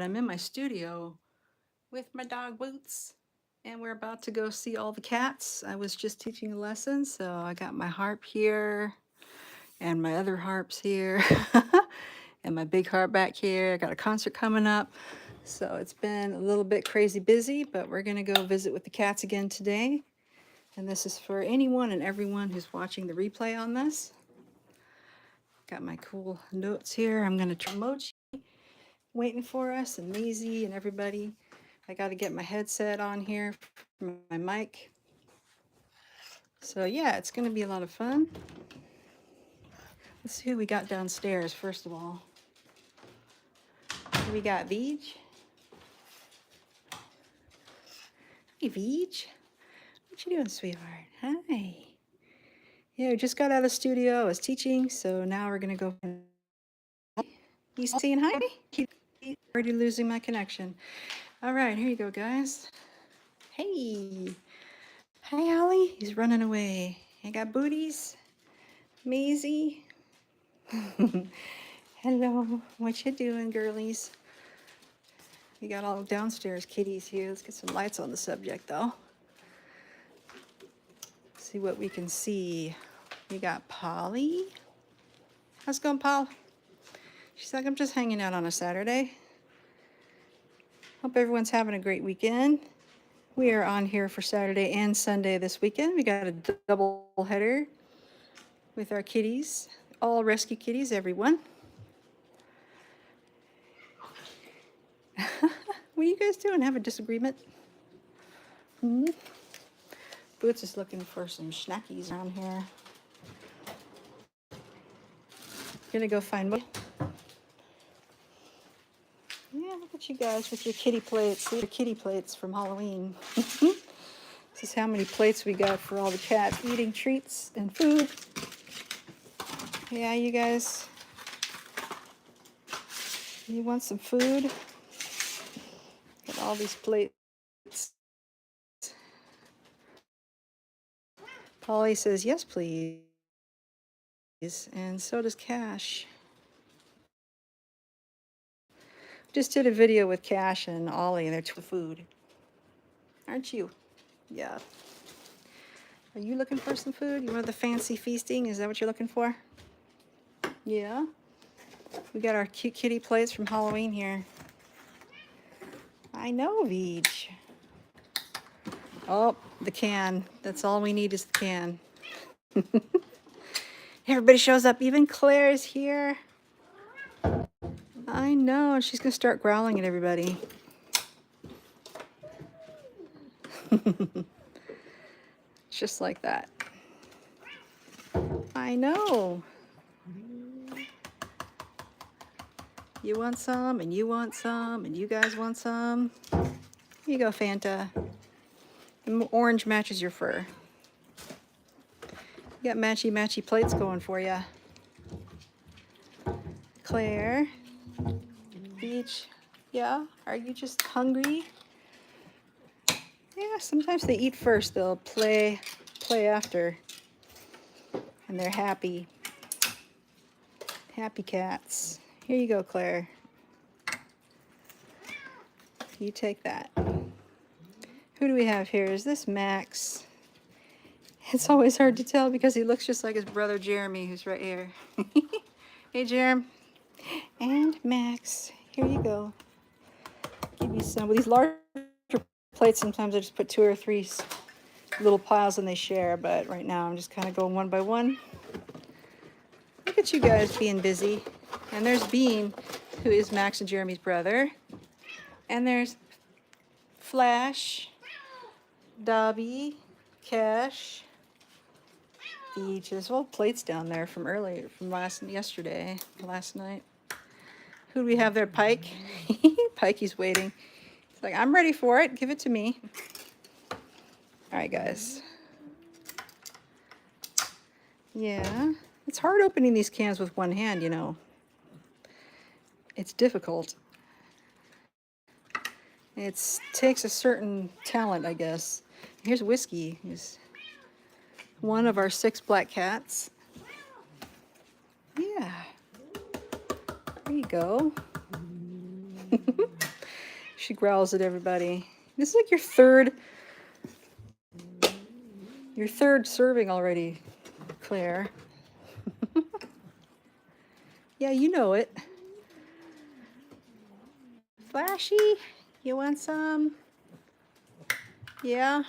I'm in my studio with my dog Boots, and we're about to go see all the cats. I was just teaching a lesson, so I got my harp here, and my other harps here, and my big harp back here. I got a concert coming up, so it's been a little bit crazy busy, but we're gonna go visit with the cats again today. And this is for anyone and everyone who's watching the replay on this. Got my cool notes here. I'm gonna try Mochi waiting for us, and Maisie and everybody. I got to get my headset on here for my mic. So yeah, it's going to be a lot of fun. Let's see who we got downstairs first of all. We got Veej. Hey Veej. What you doing, sweetheart? Hi. Yeah, we just got out of the studio. I was teaching, so now we're going to go. You saying hi? Already losing my connection. All right, here you go, guys. Hey. Hi, Ollie. He's running away. I got Booties. Maisie. Hello. What you doing, girlies? We got all downstairs kitties here. Let's get some lights on the subject, though. See what we can see. We got Polly. How's it going, Paul? She's like, I'm just hanging out on a Saturday. Hope everyone's having a great weekend. We are on here for Saturday and Sunday this weekend. We got a double header with our kitties, all rescue kitties, everyone. What are you guys doing? Have a disagreement? Boots is looking for some snackies around here. Gonna go find more. Yeah, look at you guys with your kitty plates. These are kitty plates from Halloween. This is how many plates we got for all the cats eating treats and food. Yeah, you guys, you want some food? Got all these plates. Polly says, yes, please. And so does Cash. Just did a video with Cash and Ollie and their food. Aren't you? Yeah. Are you looking for some food? You want the fancy feasting? Is that what you're looking for? Yeah. We got our cute kitty plates from Halloween here. I know, Veej. Oh, the can. That's all we need is the can. Everybody shows up. Even Claire is here. I know. She's going to start growling at everybody. Just like that. I know. You want some, and you want some, and you guys want some. Here you go, Fanta. The orange matches your fur. You got matchy plates going for you. Claire. Beach. Yeah? Are you just hungry? Yeah, sometimes they eat first. They'll play after. And they're happy. Happy cats. Here you go, Claire. You take that. Who do we have here? Is this Max? It's always hard to tell because he looks just like his brother Jeremy, who's right here. Hey, Jerem. And Max. Here you go. Give you some. With these larger plates, sometimes I just put 2 or 3 little piles and they share, but right now I'm just kind of going one by one. Look at you guys being busy. And there's Bean, who is Max and Jeremy's brother. And there's Flash, Dobby, Cash, Beach. There's old plates down there from earlier, from last night. Who do we have there? Pike. Pikey's waiting. He's like, I'm ready for it. Give it to me. All right, guys. Yeah. It's hard opening these cans with one hand, you know. It's difficult. It takes a certain talent, I guess. Here's Whiskey, who's one of our 6 black cats. Yeah. There you go. She growls at everybody. This is like your third serving already, Claire. Yeah, you know it. Flashy, you want some? Yeah.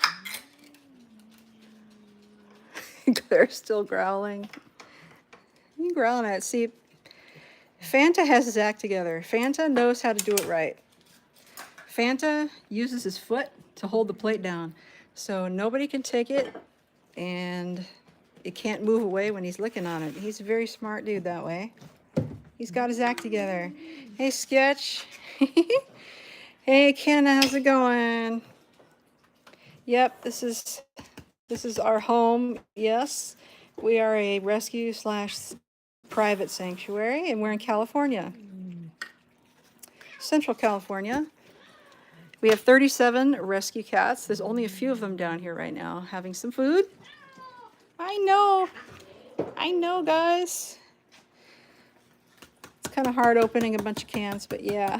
Claire's still growling. You growling at it. See, Fanta has his act together. Fanta knows how to do it right. Fanta uses his foot to hold the plate down, so nobody can take it, and it can't move away when he's licking on it. He's a very smart dude that way. He's got his act together. Hey, Sketch. Hey, Ken, how's it going? Yep, this is our home. Yes, we are a rescue / private sanctuary, and we're in California, Central California. We have 37 rescue cats. There's only a few of them down here right now having some food. I know, guys. It's kind of hard opening a bunch of cans, but yeah.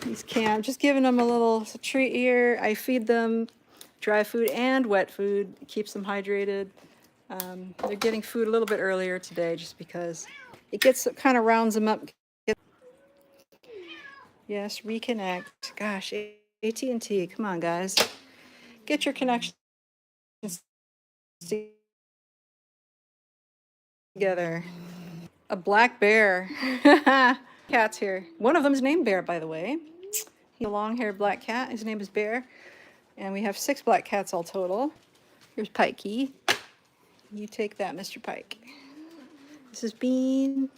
These cans, just giving them a little treat here. I feed them dry food and wet food. It keeps them hydrated. They're getting food a little bit earlier today just because it kind of rounds them up. Yes, reconnect. Gosh, AT&T, come on, guys. Get your connections together. A black bear. Cat's here. One of them is named Bear, by the way. He's a long-haired black cat. His name is Bear. And we have 6 black cats all total. Here's Pikey. You take that, Mr. Pike. This is Bean.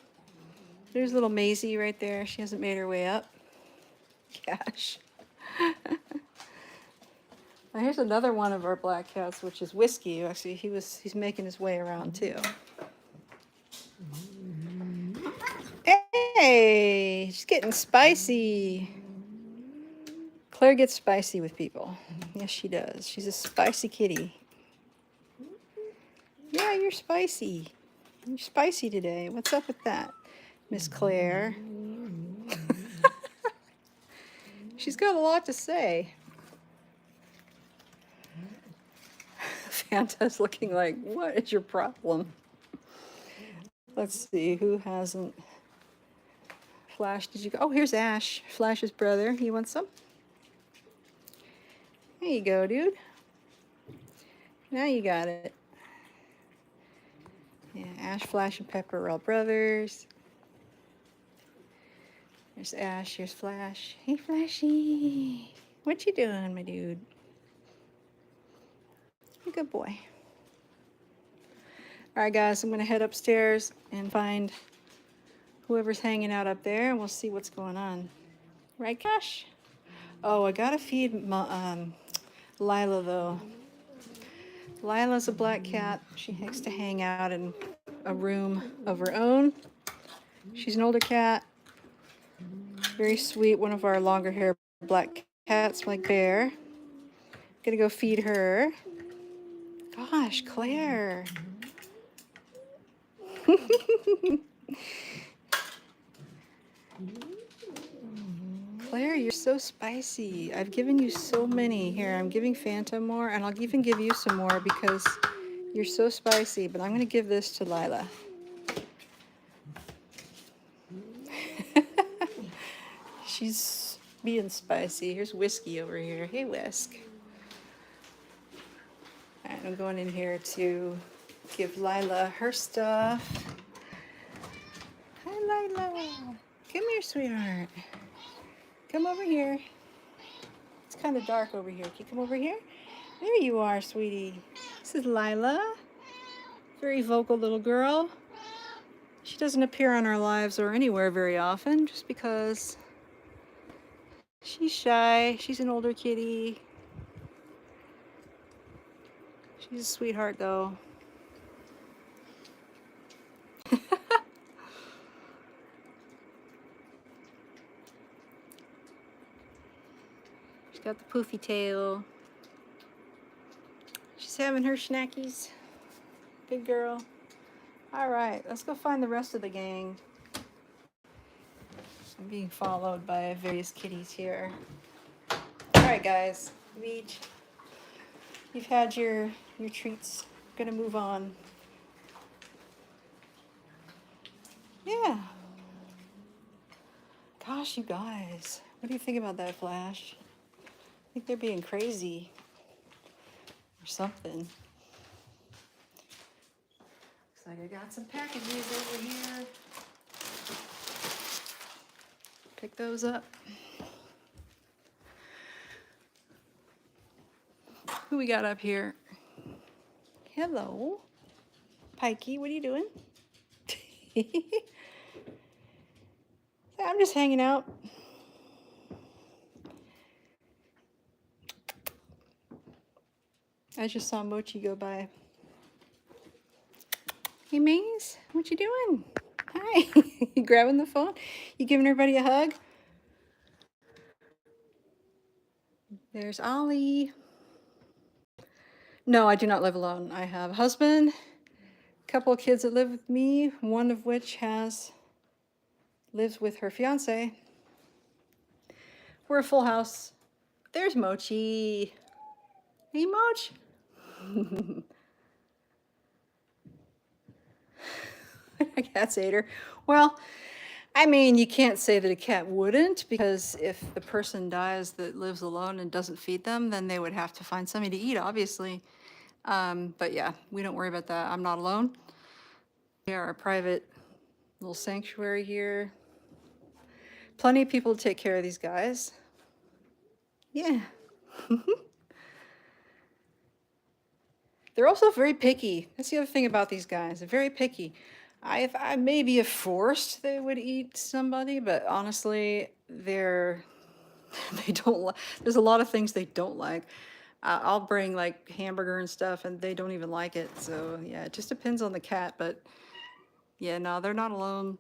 There's little Maisie right there. She hasn't made her way up. Gosh. Now here's another one of our black cats, which is Whiskey. Actually, he's making his way around too. Hey, she's getting spicy. Claire gets spicy with people. Yes, she does. She's a spicy kitty. Yeah, you're spicy. You're spicy today. What's up with that, Miss Claire? She's got a lot to say. Fanta's looking like, what is your problem? Let's see, who hasn't? Flash, did you go? Oh, here's Ash, Flash's brother. You want some? There you go, dude. Now you got it. Yeah, Ash, Flash, and Pepper are all brothers. There's Ash, here's Flash. Hey, Flashy. What you doing, my dude? You're a good boy. All right, guys, I'm going to head upstairs and find whoever's hanging out up there, and we'll see what's going on. Right, Cash? Oh, I got to feed Lila, though. Lila's a black cat. She likes to hang out in a room of her own. She's an older cat. Very sweet, one of our longer hair black cats like Bear. Gonna go feed her. Gosh, Claire. Claire, you're so spicy. I've given you so many. Here, I'm giving Fanta more, and I'll even give you some more because you're so spicy, but I'm gonna give this to Lila. She's being spicy. Here's Whiskey over here. Hey, Whisk. All right, I'm going in here to give Lila her stuff. Hi, Lila. Come here, sweetheart. Come over here. It's kind of dark over here. Can you come over here? There you are, sweetie. This is Lila. Very vocal little girl. She doesn't appear on our lives or anywhere very often just because she's shy. She's an older kitty. She's a sweetheart, though. She's got the poofy tail. She's having her snackies. Good girl. All right, let's go find the rest of the gang. I'm being followed by various kitties here. All right, guys, you've had your treats. Gonna move on. Yeah. Gosh, you guys, what do you think about that Flash? I think they're being crazy or something. Looks like I got some packages over here. Pick those up. Who we got up here? Hello. Pikey, what are you doing? I'm just hanging out. I just saw Mochi go by. Hey, Maze, what you doing? Hi. You grabbing the phone? You giving everybody a hug? There's Ollie. No, I do not live alone. I have a husband, a couple of kids that live with me, one of which lives with her fiance. We're a full house. There's Mochi. Hey, Moch. A cat's ate her. Well, I mean, you can't say that a cat wouldn't, because if the person dies that lives alone and doesn't feed them, then they would have to find something to eat, obviously. But yeah, we don't worry about that. I'm not alone. We are a private little sanctuary here. Plenty of people to take care of these guys. Yeah. They're also very picky. That's the other thing about these guys. They're very picky. I maybe if forced they would eat somebody, but honestly, they don't. There's a lot of things they don't like. I'll bring like hamburger and stuff, and they don't even like it. So yeah, it just depends on the cat. But yeah, no, they're not alone.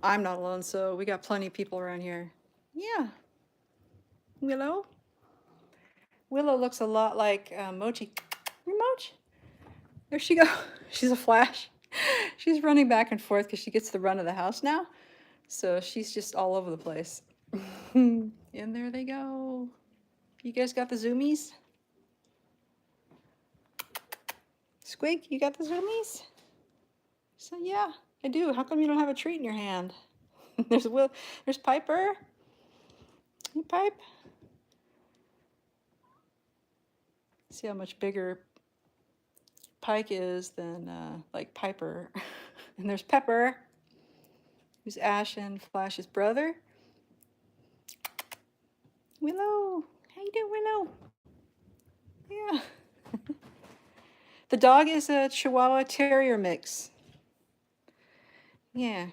I'm not alone, so we got plenty of people around here. Yeah. Willow. Willow looks a lot like Mochi. Hey, Mochi. There she goes. She's a Flash. She's running back and forth because she gets the run of the house now. So she's just all over the place. And there they go. You guys got the zoomies? Squig, you got the zoomies? So yeah, I do. How come you don't have a treat in your hand? There's Piper. Hey, Pipe. See how much bigger Pike is than like Piper. And there's Pepper, who's Ash and Flash's brother. Willow, how you doing, Willow? Yeah. The dog is a Chihuahua Terrier mix. Yeah,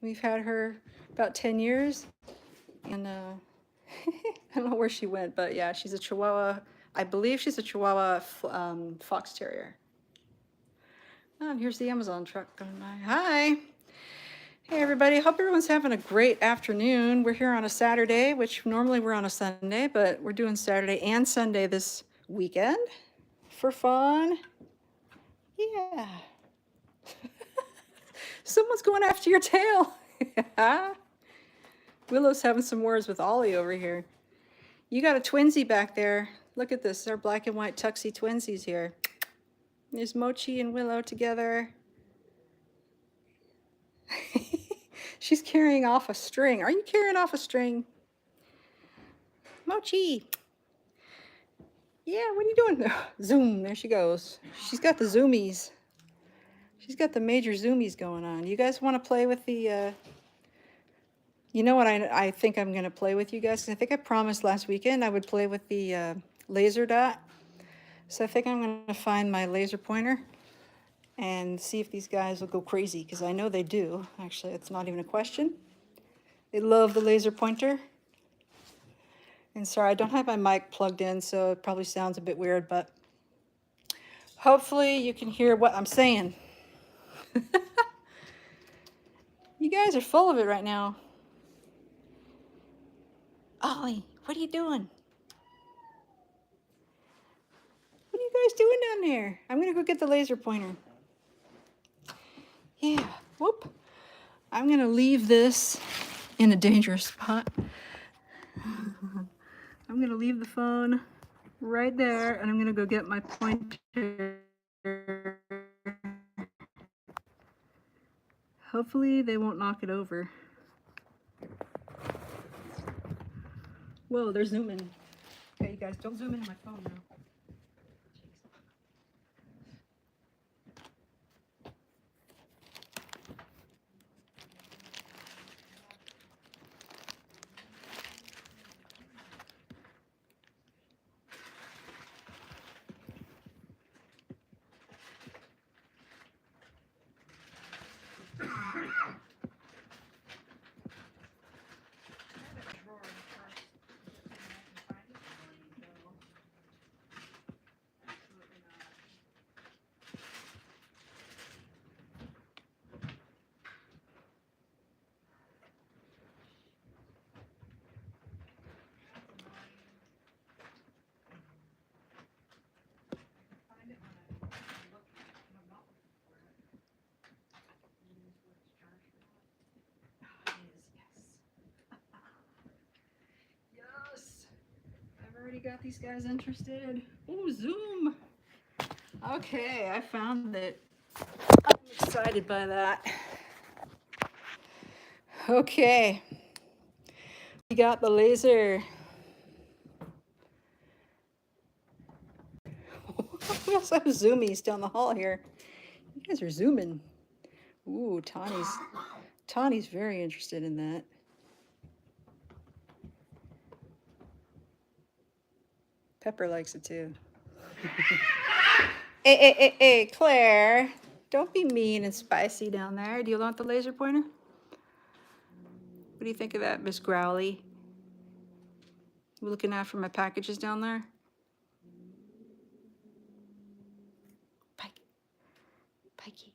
we've had her about 10 years, and I don't know where she went, but yeah, she's a Chihuahua. I believe she's a Chihuahua Fox Terrier. Oh, and here's the Amazon truck going by. Hi. Hey, everybody. Hope everyone's having a great afternoon. We're here on a Saturday, which normally we're on a Sunday, but we're doing Saturday and Sunday this weekend for fun. Yeah. Someone's going after your tail. Willow's having some words with Ollie over here. You got a twinsy back there. Look at this. Our black and white tuxie twinsies here. There's Mochi and Willow together. She's carrying off a string. Are you carrying off a string? Mochi. Yeah, what are you doing? Zoom, there she goes. She's got the zoomies. She's got the major zoomies going on. You guys want to play with the, you know what I think I'm going to play with you guys? 'Cause I think I promised last weekend I would play with the laser dot. So I think I'm going to find my laser pointer and see if these guys will go crazy, because I know they do. Actually, it's not even a question. They love the laser pointer. And sorry, I don't have my mic plugged in, so it probably sounds a bit weird, but hopefully you can hear what I'm saying. You guys are full of it right now. Ollie, what are you doing? What are you guys doing down there? I'm gonna go get the laser pointer. Yeah, whoop. I'm gonna leave this in a dangerous spot. I'm gonna leave the phone right there, and I'm gonna go get my pointer. Hopefully they won't knock it over. Whoa, they're zooming. Okay, you guys, don't zoom into my phone now. Yes, I've already got these guys interested. Oh, zoom. Okay, I found it. I'm excited by that. Okay, we got the laser. We also have zoomies down the hall here. You guys are zooming. Ooh, Tawny's very interested in that. Pepper likes it too. Hey, Claire. Don't be mean and spicy down there. Do you want the laser pointer? What do you think of that, Miss Growly? You looking after my packages down there? Pikey.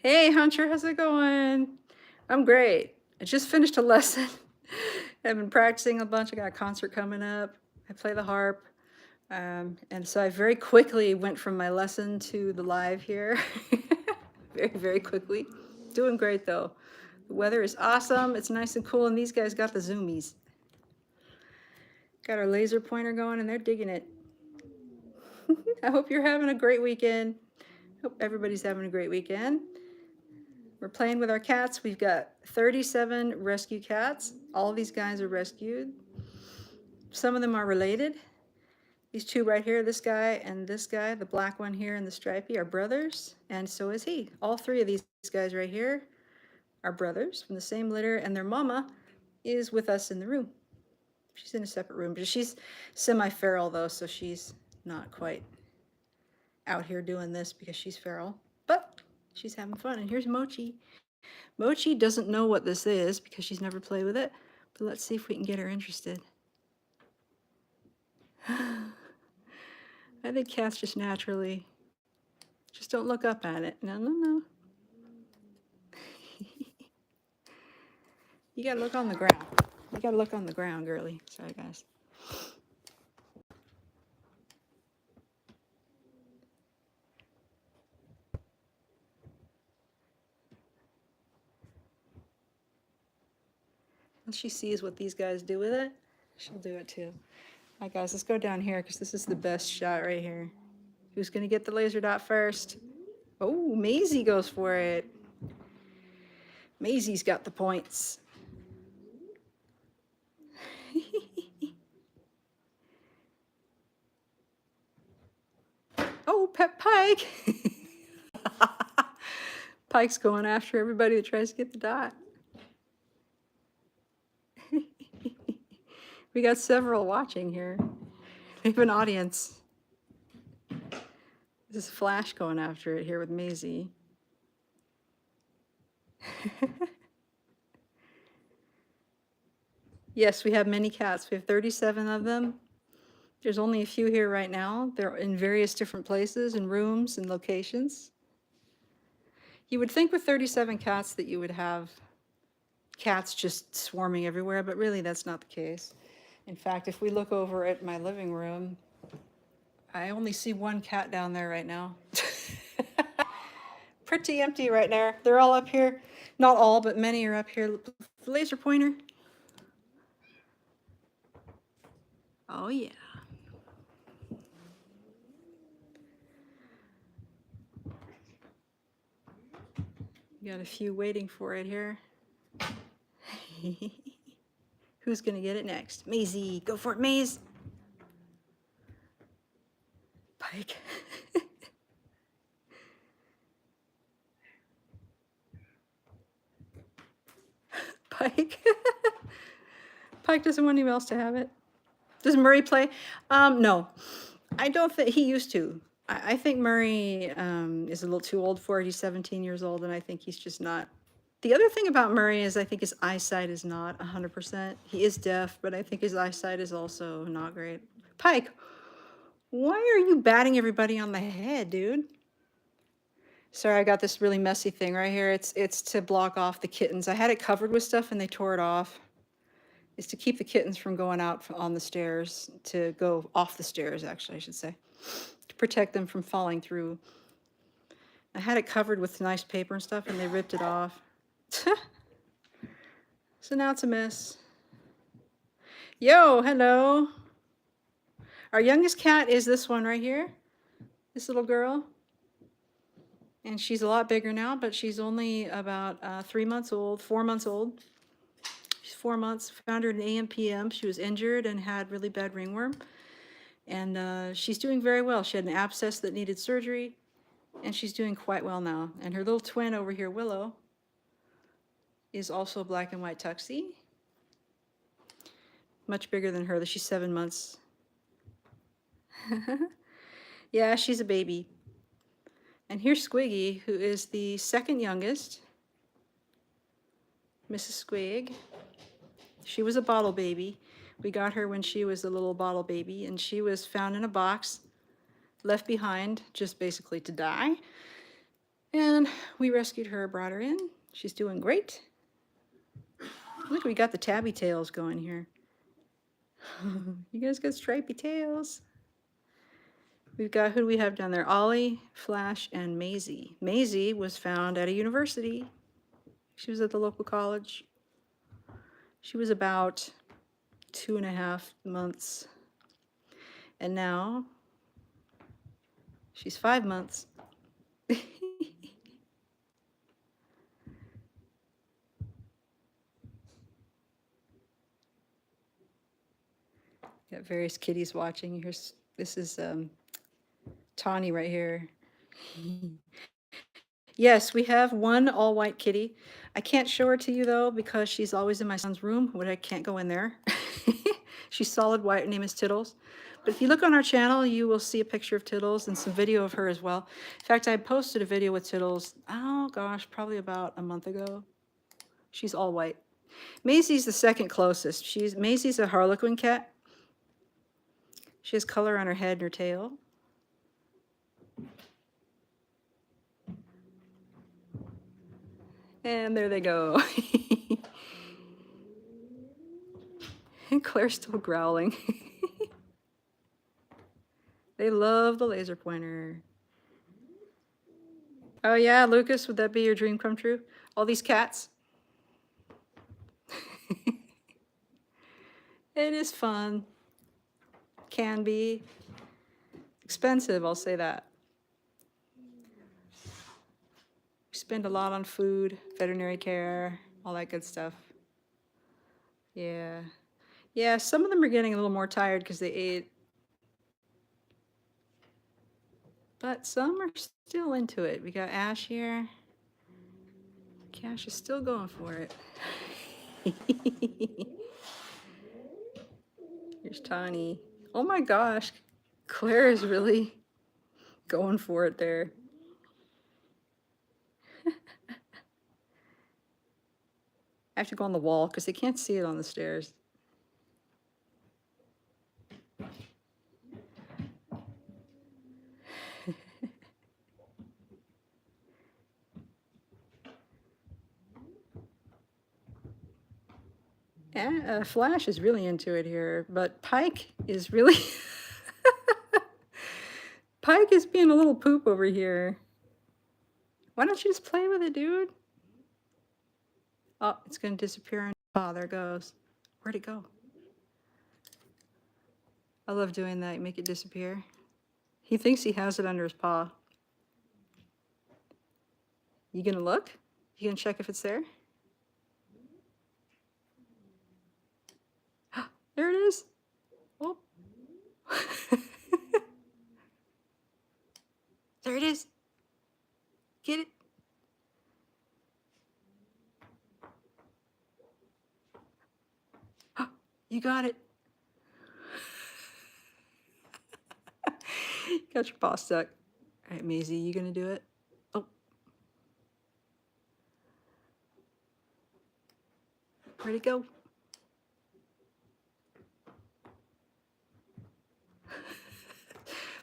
Hey, Hunter, how's it going? I'm great. I just finished a lesson. I've been practicing a bunch. I got a concert coming up. I play the harp. And so I very quickly went from my lesson to the live here. Very quickly. Doing great though. The weather is awesome. It's nice and cool. And these guys got the zoomies. Got our laser pointer going and they're digging it. I hope you're having a great weekend. Hope everybody's having a great weekend. We're playing with our cats. We've got 37 rescue cats. All of these guys are rescued. Some of them are related. These two right here, this guy and this guy, the black one here and the stripy, are brothers, and so is he. All three of these guys right here are brothers from the same litter, and their mama is with us in the room. She's in a separate room, but she's semi-feral though, so she's not quite out here doing this because she's feral, but she's having fun. And here's Mochi. Mochi doesn't know what this is because she's never played with it, but let's see if we can get her interested. I think cats just naturally, just don't look up at it. No. You gotta look on the ground. You gotta look on the ground, girly. Sorry, guys. Once she sees what these guys do with it, she'll do it too. All right, guys, let's go down here because this is the best shot right here. Who's gonna get the laser dot first? Oh, Maisie goes for it. Maisie's got the points. Oh, Pep Pike. Pike's going after everybody that tries to get the dot. We got several watching here. We have an audience. This is Flash going after it here with Maisie. Yes, we have many cats. We have 37 of them. There's only a few here right now. They're in various different places and rooms and locations. You would think with 37 cats that you would have cats just swarming everywhere, but really that's not the case. In fact, if we look over at my living room, I only see one cat down there right now. Pretty empty right there. They're all up here. Not all, but many are up here. Laser pointer. Oh yeah. Got a few waiting for it here. Who's gonna get it next? Maisie, go for it, Maze. Pike. Pike. Pike doesn't want anyone else to have it. Does Murray play? No, I don't think he used to. I think Murray is a little too old for it. He's 17 years old, and I think he's just not. The other thing about Murray is I think his eyesight is not 100%. He is deaf, but I think his eyesight is also not great. Pike, why are you batting everybody on the head, dude? Sorry, I got this really messy thing right here. It's to block off the kittens. I had it covered with stuff and they tore it off. It's to keep the kittens from going out on the stairs, to go off the stairs, actually, I should say, to protect them from falling through. I had it covered with nice paper and stuff and they ripped it off. So now it's a mess. Yo, hello. Our youngest cat is this one right here, this little girl. And she's a lot bigger now, but she's only about 3 months old, 4 months old. She's 4 months. Found her in AM/PM. She was injured and had really bad ringworm. And she's doing very well. She had an abscess that needed surgery, and she's doing quite well now. And her little twin over here, Willow, is also black and white tuxie. Much bigger than her. She's 7 months. Yeah, she's a baby. And here's Squiggy, who is the second youngest. Mrs. Squig. She was a bottle baby. We got her when she was a little bottle baby, and she was found in a box, left behind, just basically to die. And we rescued her, brought her in. She's doing great. Look, we got the tabby tails going here. You guys got stripy tails. We've got, who do we have down there? Ollie, Flash, and Maisie. Maisie was found at a university. She was at the local college. She was about 2.5 months. And now she's 5 months. Got various kitties watching. Here's, this is Tawny right here. Yes, we have one all-white kitty. I can't show her to you, though, because she's always in my son's room, but I can't go in there. She's solid white. Her name is Tittles. But if you look on our channel, you will see a picture of Tittles and some video of her as well. In fact, I posted a video with Tittles, oh gosh, probably about a month ago. She's all white. Maisie's the second closest. Maisie's a Harlequin cat. She has color on her head and her tail. And there they go. And Claire's still growling. They love the laser pointer. Oh yeah, Lucas, would that be your dream come true? All these cats? It is fun. Can be. Expensive, I'll say that. We spend a lot on food, veterinary care, all that good stuff. Yeah. Yeah, some of them are getting a little more tired because they ate. But some are still into it. We got Ash here. Cash is still going for it. Here's Tawny. Oh my gosh, Claire is really going for it there. I have to go on the wall because they can't see it on the stairs. Flash is really into it here, but Pike is really... Pike is being a little poop over here. Why don't you just play with it, dude? Oh, it's going to disappear. Oh, there it goes. Where'd it go? I love doing that. Make it disappear. He thinks he has it under his paw. You gonna look? You gonna check if it's there? There it is. Oh. There it is. Get it. You got it. Got your paw stuck. All right, Maisie, you gonna do it? Oh. Where'd it go?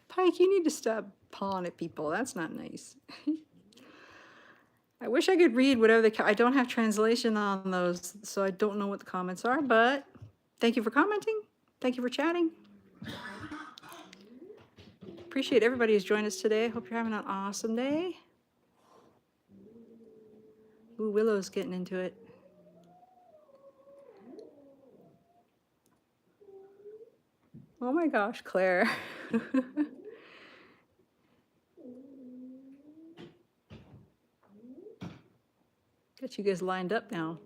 Pike, you need to stop pawing at people. That's not nice. I wish I could read whatever I don't have translation on those, so I don't know what the comments are, but thank you for commenting. Thank you for chatting. Appreciate everybody who's joined us today. Hope you're having an awesome day. Ooh, Willow's getting into it. Oh my gosh, Claire. Got you guys lined up now.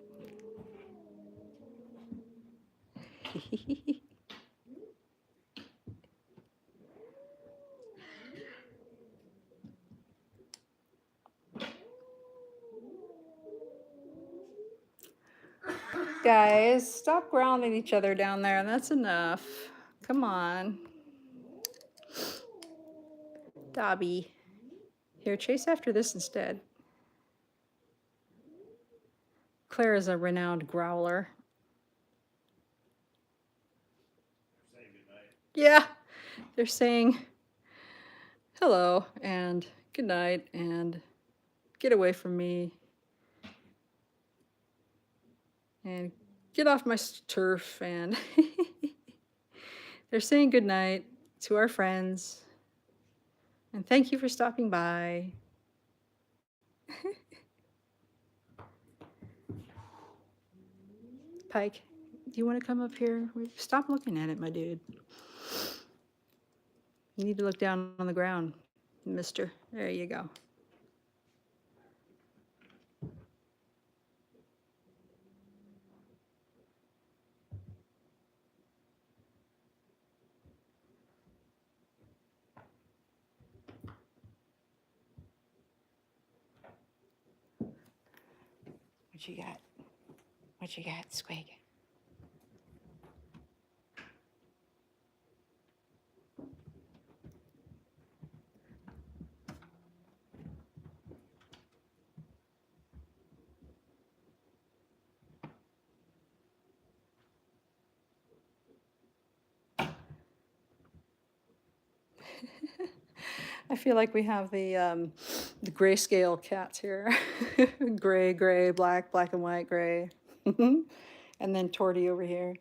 Guys, stop grounding each other down there. That's enough. Come on. Dobby. Here, chase after this instead. Claire is a renowned growler. Yeah, they're saying hello and good night and get away from me and get off my turf, and they're saying good night to our friends and thank you for stopping by. Pike, do you want to come up here? Stop looking at it, my dude. You need to look down on the ground, mister. There you go. What you got? What you got, Squig? I feel like we have the grayscale cats here. Gray, gray, black, black and white, gray. And then Torty over here.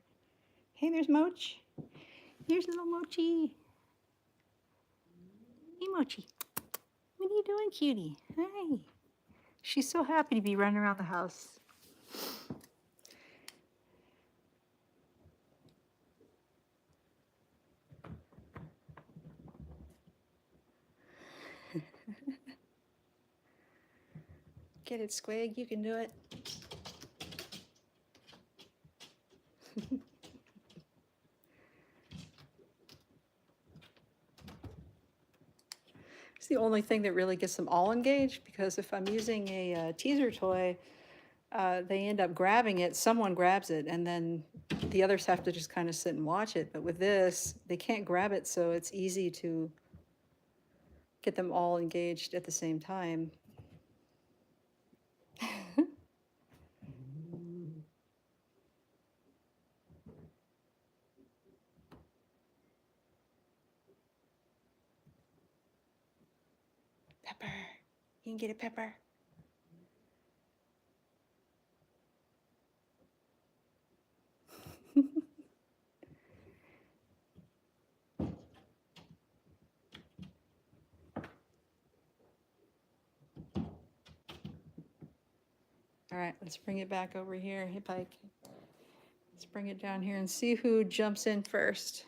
Hey, there's Moch. Here's little Mochi. Hey, Mochi. What are you doing, cutie? Hi. She's so happy to be running around the house. Get it, Squig. You can do it. It's the only thing that really gets them all engaged, because if I'm using a teaser toy, they end up grabbing it, someone grabs it, and then the others have to just kind of sit and watch it. But with this, they can't grab it, so it's easy to get them all engaged at the same time. Pepper. You can get it, Pepper. All right, let's bring it back over here. Hey, Pike. Let's bring it down here and see who jumps in first.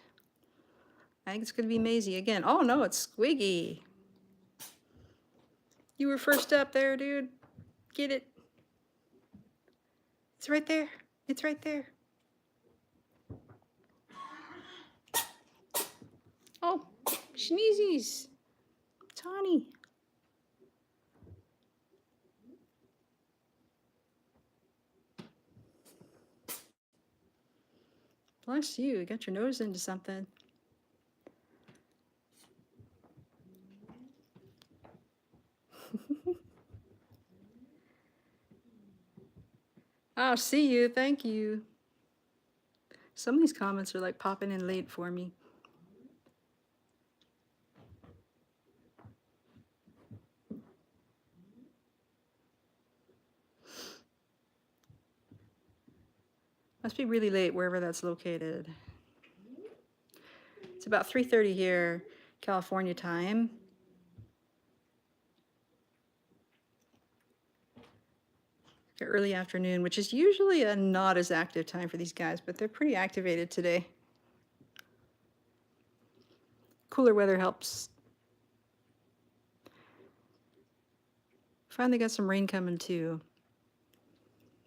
I think it's going to be Maisie again. Oh, no, it's Squiggy. You were first up there, dude. Get it. It's right there. It's right there. Oh, sneezies. Tawny. Bless you. You got your nose into something. Oh, see you. Thank you. Some of these comments are like popping in late for me. Must be really late wherever that's located. It's about 3:30 here, California time. Early afternoon, which is usually a not as active time for these guys, but they're pretty activated today. Cooler weather helps. Finally got some rain coming too.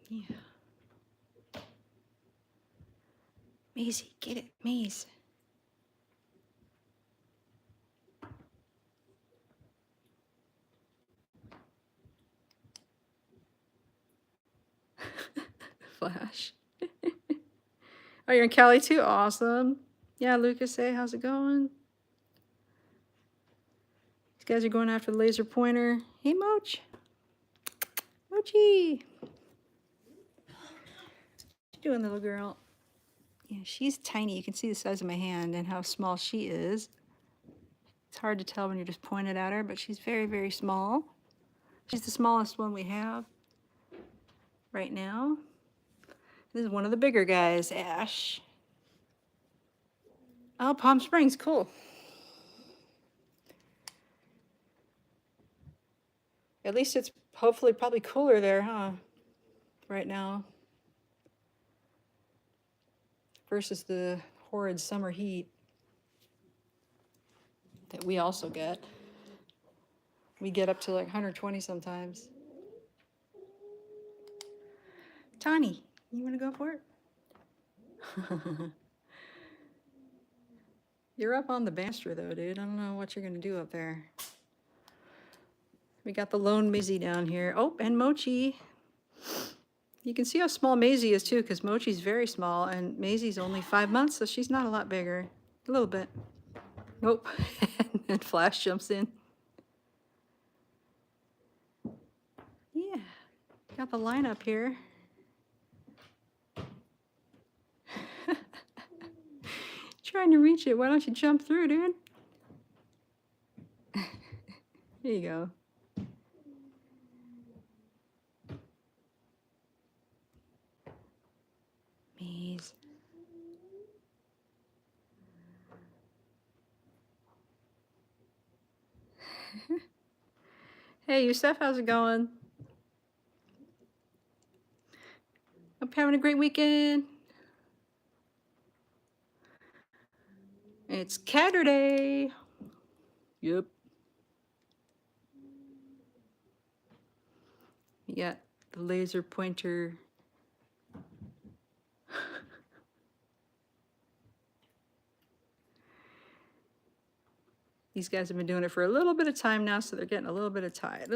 Yeah. Maisie, get it, Maze. Flash. Oh, you're in Cali too? Awesome. Yeah, Lucas, say, how's it going? These guys are going after the laser pointer. Hey, Moch. Mochi. What you doing, little girl? Yeah, she's tiny. You can see the size of my hand and how small she is. It's hard to tell when you're just pointed at her, but she's very, very small. She's the smallest one we have right now. This is one of the bigger guys, Ash. Oh, Palm Springs, cool. At least it's hopefully probably cooler there, huh? Right now. Versus the horrid summer heat that we also get. We get up to like 120 sometimes. Tawny, you want to go for it? You're up on the banister though, dude. I don't know what you're going to do up there. We got the lone Maisie down here. Oh, and Mochi. You can see how small Maisie is too, because Mochi's very small, and Maisie's only 5 months, so she's not a lot bigger. A little bit. Nope. And then Flash jumps in. Yeah. Got the line up here. Trying to reach it. Why don't you jump through, dude? There you go. Maze. Hey, Yusef, how's it going? Hope you're having a great weekend. It's Catterday. Yep. You got the laser pointer. These guys have been doing it for a little bit of time now, so they're getting a little bit tired.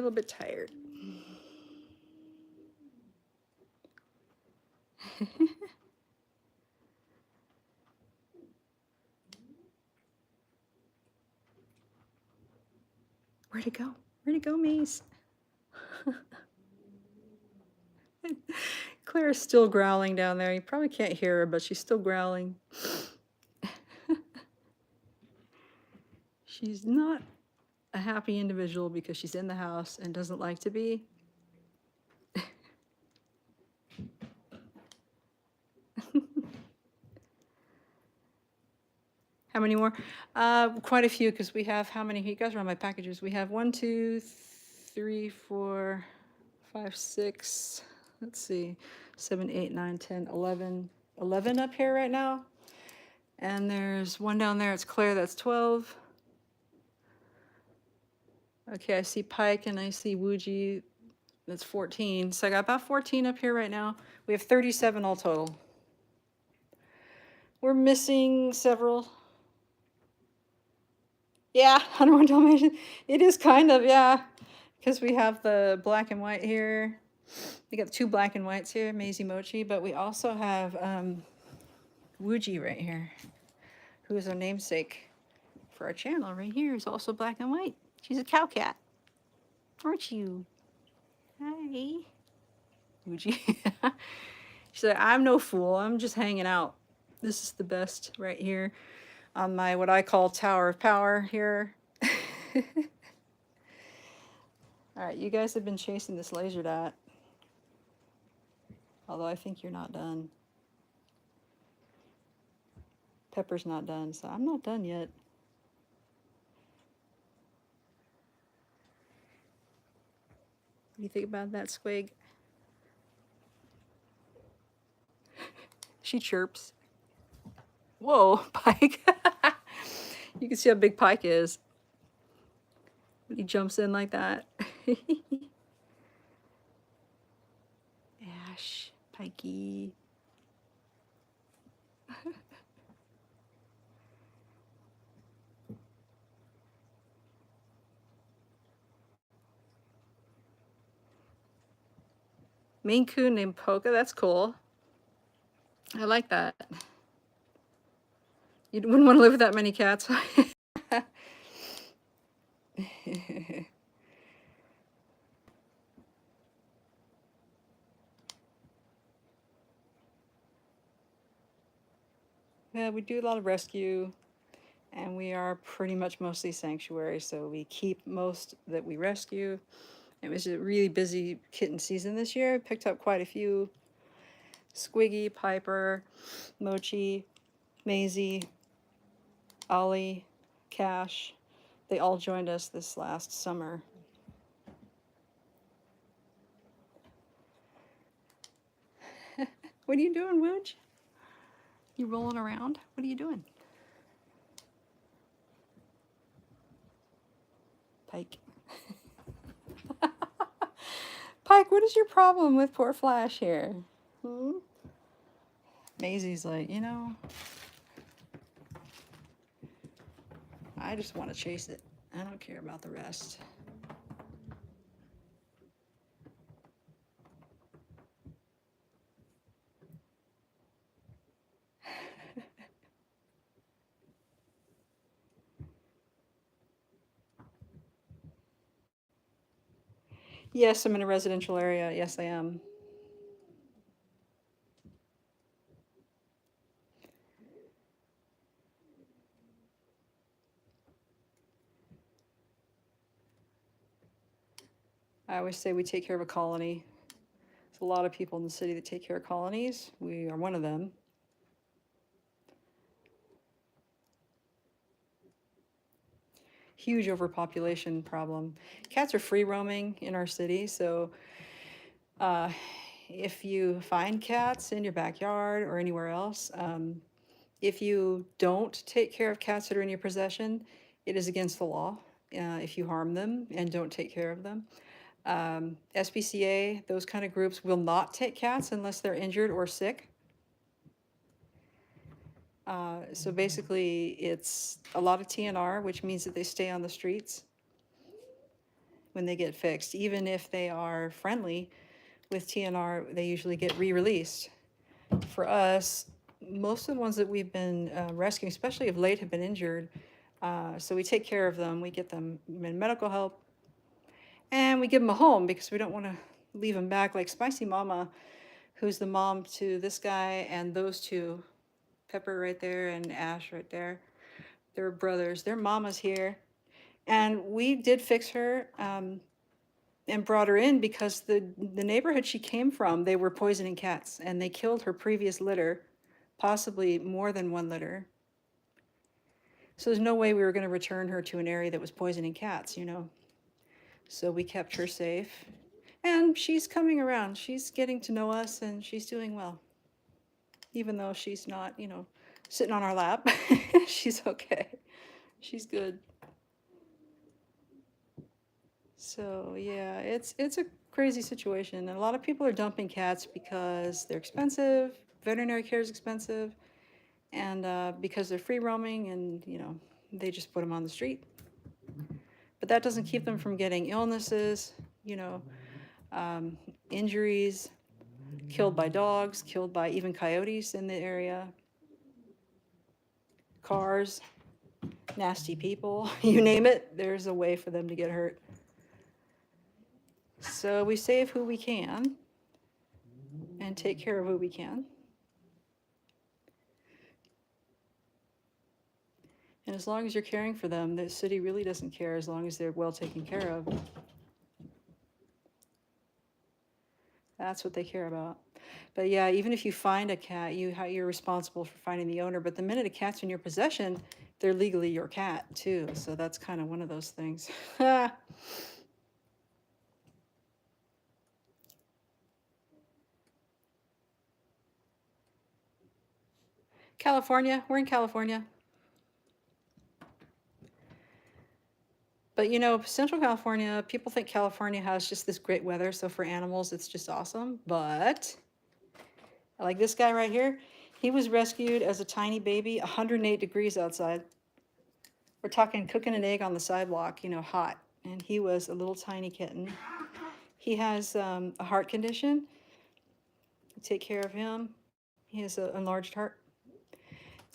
Where'd it go? Where'd it go, Maze? Claire's still growling down there. You probably can't hear her, but she's still growling. She's not a happy individual because she's in the house and doesn't like to be. How many more? Quite a few, because we have, how many? You guys are on my packages. We have 1, 2, 3, 4, 5, 6. Let's see, 7, 8, 9, 10, 11. 11 up here right now. And there's one down there. It's Claire. That's 12. Okay, I see Pike and I see Wuji. That's 14. So I got about 14 up here right now. We have 37 all total. We're missing several. Yeah, 101 Dalmatian. It is kind of, yeah. Because we have the black and white here. We got 2 black and whites here, Maisie Mochi. But we also have Wuji right here, who is our namesake for our channel right here. Is also black and white. She's a cow cat. Aren't you? Hi. Wuji. She's like, I'm no fool. I'm just hanging out. This is the best right here on my, what I call Tower of Power here. All right, you guys have been chasing this laser dot. Although I think you're not done. Pepper's not done, so I'm not done yet. What do you think about that, Squig? She chirps. Whoa, Pike. You can see how big Pike is. He jumps in like that. Ash, Pikey. Maine Coon named Polka, that's cool. I like that. You wouldn't want to live with that many cats. Yeah, we do a lot of rescue, and we are pretty much mostly sanctuary, so we keep most that we rescue. It was a really busy kitten season this year. Picked up quite a few. Squiggy, Piper, Mochi, Maisie, Ollie, Cash. They all joined us this last summer. What are you doing, Wooj? You rolling around? What are you doing? Pike. Pike, what is your problem with poor Flash here? Hmm? Maisie's like, you know, I just want to chase it. I don't care about the rest. Yes, I'm in a residential area. Yes, I am. I always say we take care of a colony. There's a lot of people in the city that take care of colonies. We are one of them. Huge overpopulation problem. Cats are free roaming in our city, so if you find cats in your backyard or anywhere else, if you don't take care of cats that are in your possession, it is against the law if you harm them and don't take care of them. SPCA, those kind of groups will not take cats unless they're injured or sick. So basically, it's a lot of TNR, which means that they stay on the streets when they get fixed. Even if they are friendly with TNR, they usually get re-released. For us, most of the ones that we've been rescuing, especially of late, have been injured. So we take care of them. We get them medical help. And we give them a home because we don't want to leave them back. Like Spicy Mama, who's the mom to this guy and those two, Pepper right there and Ash right there. They're brothers. Their mama's here. And we did fix her and brought her in because the neighborhood she came from, they were poisoning cats. And they killed her previous litter, possibly more than one litter. So there's no way we were going to return her to an area that was poisoning cats, you know. So we kept her safe. And she's coming around. She's getting to know us and she's doing well. Even though she's not, you know, sitting on our lap. She's okay. She's good. So yeah, it's a crazy situation. And a lot of people are dumping cats because they're expensive, veterinary care is expensive, and because they're free roaming and, you know, they just put them on the street. But that doesn't keep them from getting illnesses, you know, injuries, killed by dogs, killed by even coyotes in the area, cars, nasty people, you name it, there's a way for them to get hurt. So we save who we can and take care of who we can. And as long as you're caring for them, the city really doesn't care as long as they're well taken care of. That's what they care about. But yeah, even if you find a cat, you're responsible for finding the owner. But the minute a cat's in your possession, they're legally your cat too. So that's kind of one of those things. California, we're in California. But you know, Central California, people think California has just this great weather. So for animals, it's just awesome. But like this guy right here, he was rescued as a tiny baby, 108 degrees outside. We're talking cooking an egg on the sidewalk, you know, hot. And he was a little tiny kitten. He has a heart condition. Take care of him. He has an enlarged heart.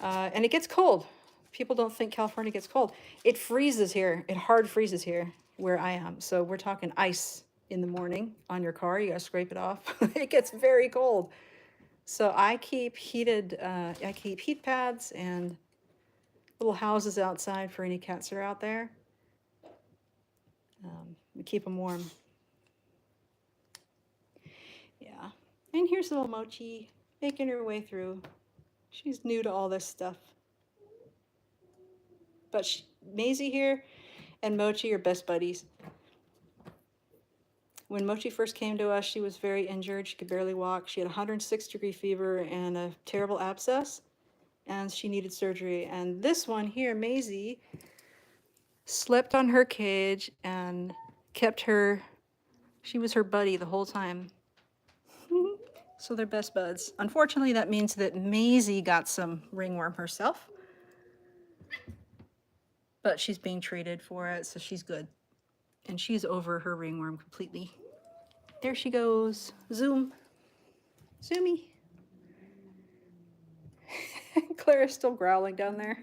And it gets cold. People don't think California gets cold. It freezes here. It hard freezes here where I am. So we're talking ice in the morning on your car. You gotta scrape it off. It gets very cold. So I keep heat pads and little houses outside for any cats that are out there. We keep them warm. Yeah. And here's little Mochi making her way through. She's new to all this stuff. But Maisie here and Mochi are best buddies. When Mochi first came to us, she was very injured. She could barely walk. She had 106-degree fever and a terrible abscess, and she needed surgery. And this one here, Maisie, slept on her cage and kept her, she was her buddy the whole time. So they're best buds. Unfortunately, that means that Maisie got some ringworm herself, but she's being treated for it, so she's good. And she's over her ringworm completely. There she goes. Zoom. Zoomy. Claire's still growling down there.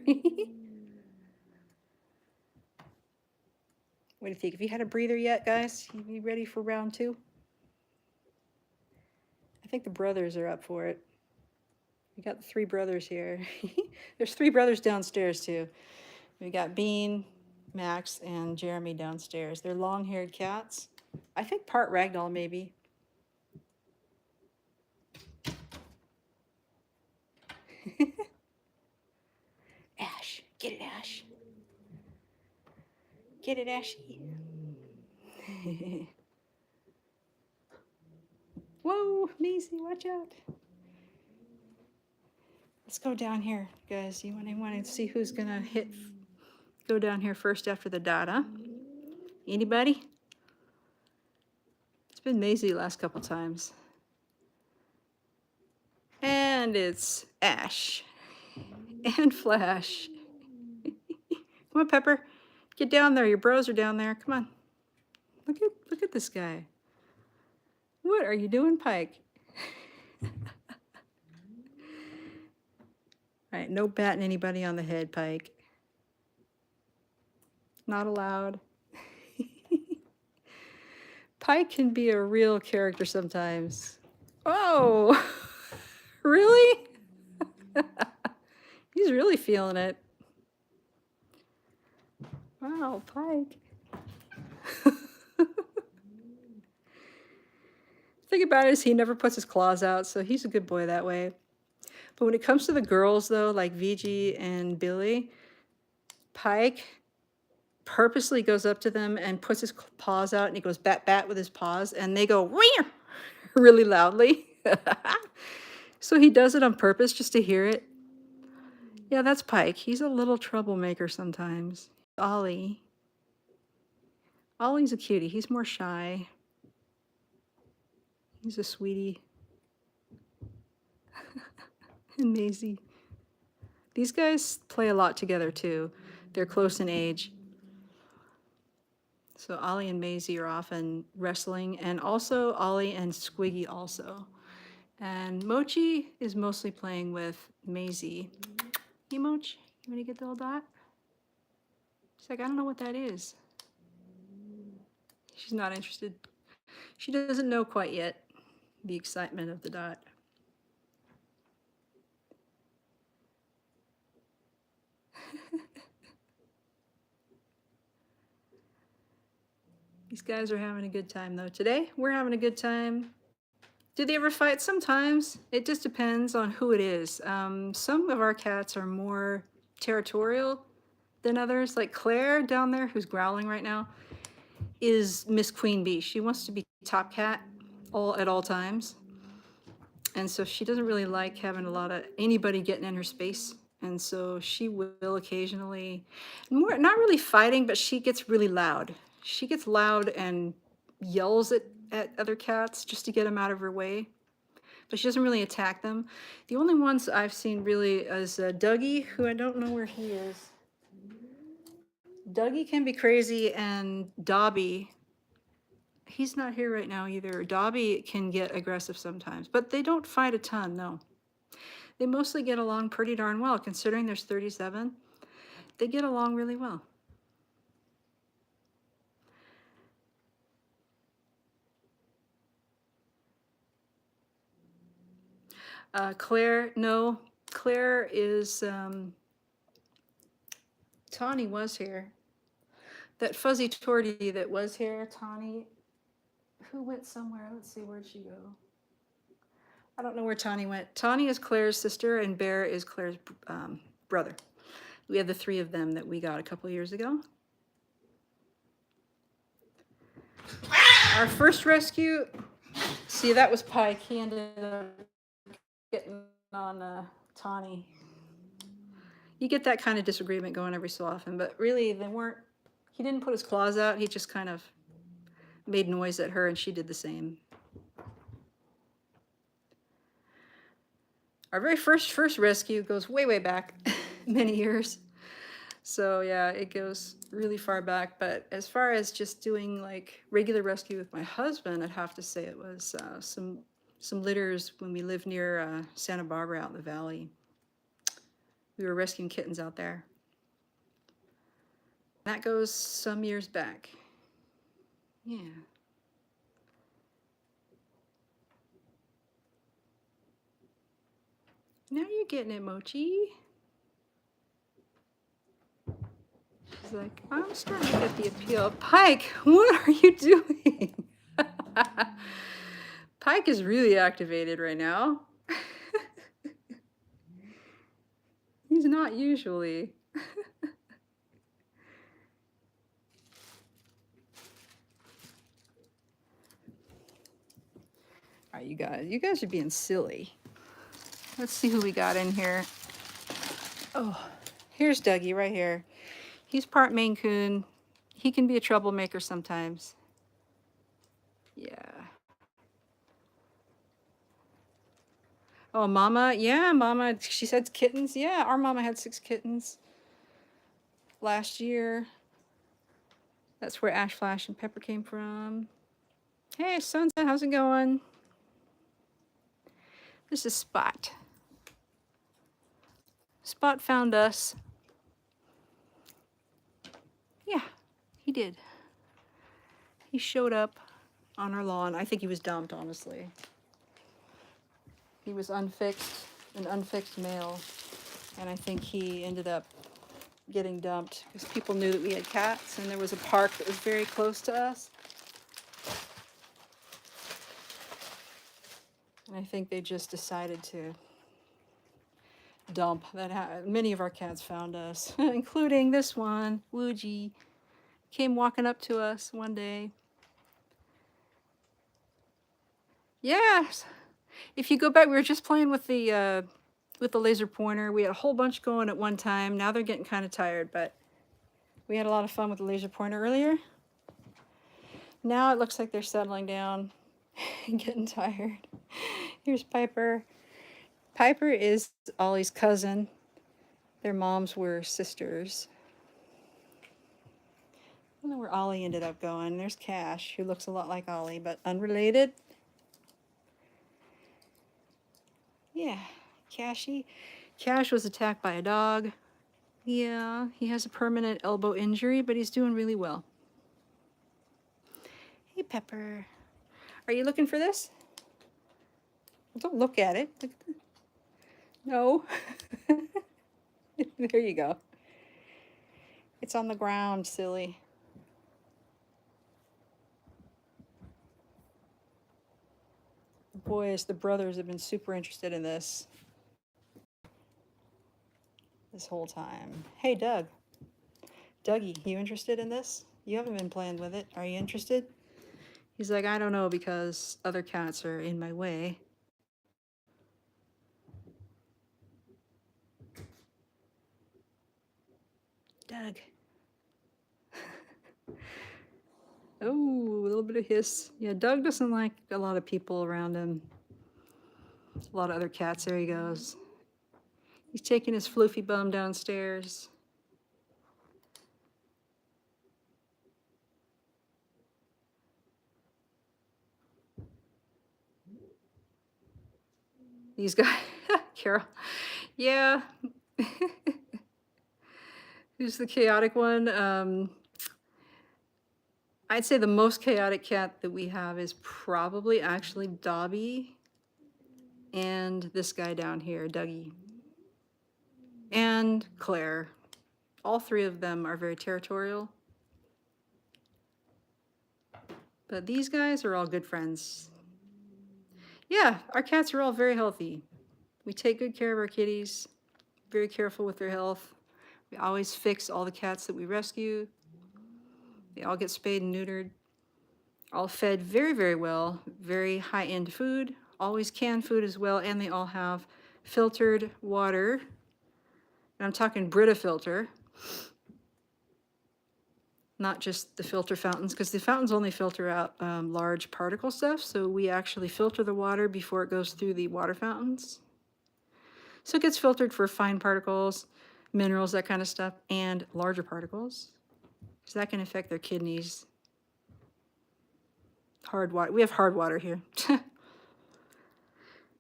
What do you think? Have you had a breather yet, guys? You ready for round 2? I think the brothers are up for it. We got the 3 brothers here. There's 3 brothers downstairs too. We got Bean, Max, and Jeremy downstairs. They're long-haired cats. I think part ragdoll, maybe. Ash. Get it, Ash. Get it, Ashy. Whoa, Maisie, watch out. Let's go down here, guys. You want to see who's going to go down here first after the data? Anybody? It's been Maisie the last couple times. And it's Ash. And Flash. Come on, Pepper. Get down there. Your bros are down there. Come on. Look at this guy. What are you doing, Pike? All right, no batting anybody on the head, Pike. Not allowed. Pike can be a real character sometimes. Oh, really? He's really feeling it. Wow, Pike. Thing about it is he never puts his claws out, so he's a good boy that way. But when it comes to the girls, though, like Vigi and Billy, Pike purposely goes up to them and puts his paws out, and he goes bat bat with his paws, and they go "Rear!" really loudly. So he does it on purpose just to hear it. Yeah, that's Pike. He's a little troublemaker sometimes. Ollie. Ollie's a cutie. He's more shy. He's a sweetie. And Maisie. These guys play a lot together too. They're close in age. So Ollie and Maisie are often wrestling, and also Ollie and Squiggy also. And Mochi is mostly playing with Maisie. Hey, Moch, you want to get the little dot? She's like, I don't know what that is. She's not interested. She doesn't know quite yet the excitement of the dot. These guys are having a good time though. Today, we're having a good time. Do they ever fight? Sometimes. It just depends on who it is. Some of our cats are more territorial than others. Like Claire down there, who's growling right now, is Miss Queen Bee. She wants to be top cat at all times. And so she doesn't really like having a lot of anybody getting in her space. And so she will occasionally, not really fighting, but she gets really loud. She gets loud and yells at other cats just to get them out of her way. But she doesn't really attack them. The only ones I've seen really is Dougie, who I don't know where he is. Dougie can be crazy, and Dobby, he's not here right now either. Dobby can get aggressive sometimes, but they don't fight a ton, no. They mostly get along pretty darn well, considering there's 37. They get along really well. Claire, no. Claire is, Tawny was here. That fuzzy tortie that was here, Tawny, who went somewhere? Let's see, where'd she go? I don't know where Tawny went. Tawny is Claire's sister, and Bear is Claire's brother. We have the three of them that we got a couple years ago. Our first rescue, see, that was Pike. He ended up getting on Tawny. You get that kind of disagreement going every so often, but really they weren't, he didn't put his claws out. He just kind of made noise at her, and she did the same. Our very first rescue goes way, way back, many years. So yeah, it goes really far back. But as far as just doing like regular rescue with my husband, I'd have to say it was some litters when we lived near Santa Barbara out in the valley. We were rescuing kittens out there. That goes some years back. Yeah. Now you're getting it, Mochi. She's like, I'm starting to get the appeal. Pike, what are you doing? Pike is really activated right now. He's not usually. All right, you guys are being silly. Let's see who we got in here. Oh, here's Dougie right here. He's part Maine Coon. He can be a troublemaker sometimes. Yeah. Oh, Mama. Yeah, Mama. She said kittens. Yeah, our Mama had 6 kittens last year. That's where Ash, Flash, and Pepper came from. Hey, Sunset, how's it going? This is Spot. Spot found us. Yeah, he did. He showed up on our lawn. I think he was dumped, honestly. He was unfixed, an unfixed male. And I think he ended up getting dumped because people knew that we had cats, and there was a park that was very close to us. And I think they just decided to dump that many of our cats found us, including this one, Wuji. Came walking up to us one day. Yes. If you go back, we were just playing with the laser pointer. We had a whole bunch going at one time. Now they're getting kind of tired, but we had a lot of fun with the laser pointer earlier. Now it looks like they're settling down and getting tired. Here's Piper. Piper is Ollie's cousin. Their moms were sisters. I don't know where Ollie ended up going. There's Cash, who looks a lot like Ollie, but unrelated. Yeah, Cashy. Cash was attacked by a dog. Yeah, he has a permanent elbow injury, but he's doing really well. Hey, Pepper. Are you looking for this? Don't look at it. Look at the... No. There you go. It's on the ground, silly. Boys, the brothers have been super interested in this whole time. Hey, Doug. Dougie, you interested in this? You haven't been playing with it. Are you interested? He's like, I don't know, because other cats are in my way. Doug. Oh, a little bit of hiss. Yeah, Doug doesn't like a lot of people around him. A lot of other cats. There he goes. He's taking his floofy bum downstairs. These guys, Carol. Yeah. Who's the chaotic one? I'd say the most chaotic cat that we have is probably actually Dobby and this guy down here, Dougie. And Claire. All three of them are very territorial. But these guys are all good friends. Yeah, our cats are all very healthy. We take good care of our kitties, very careful with their health. We always fix all the cats that we rescue. They all get spayed and neutered. All fed very, very well. Very high-end food. Always canned food as well. And they all have filtered water. And I'm talking Brita filter. Not just the filter fountains, because the fountains only filter out large particle stuff. So we actually filter the water before it goes through the water fountains. So it gets filtered for fine particles, minerals, that kind of stuff, and larger particles. So that can affect their kidneys. Hard water. We have hard water here.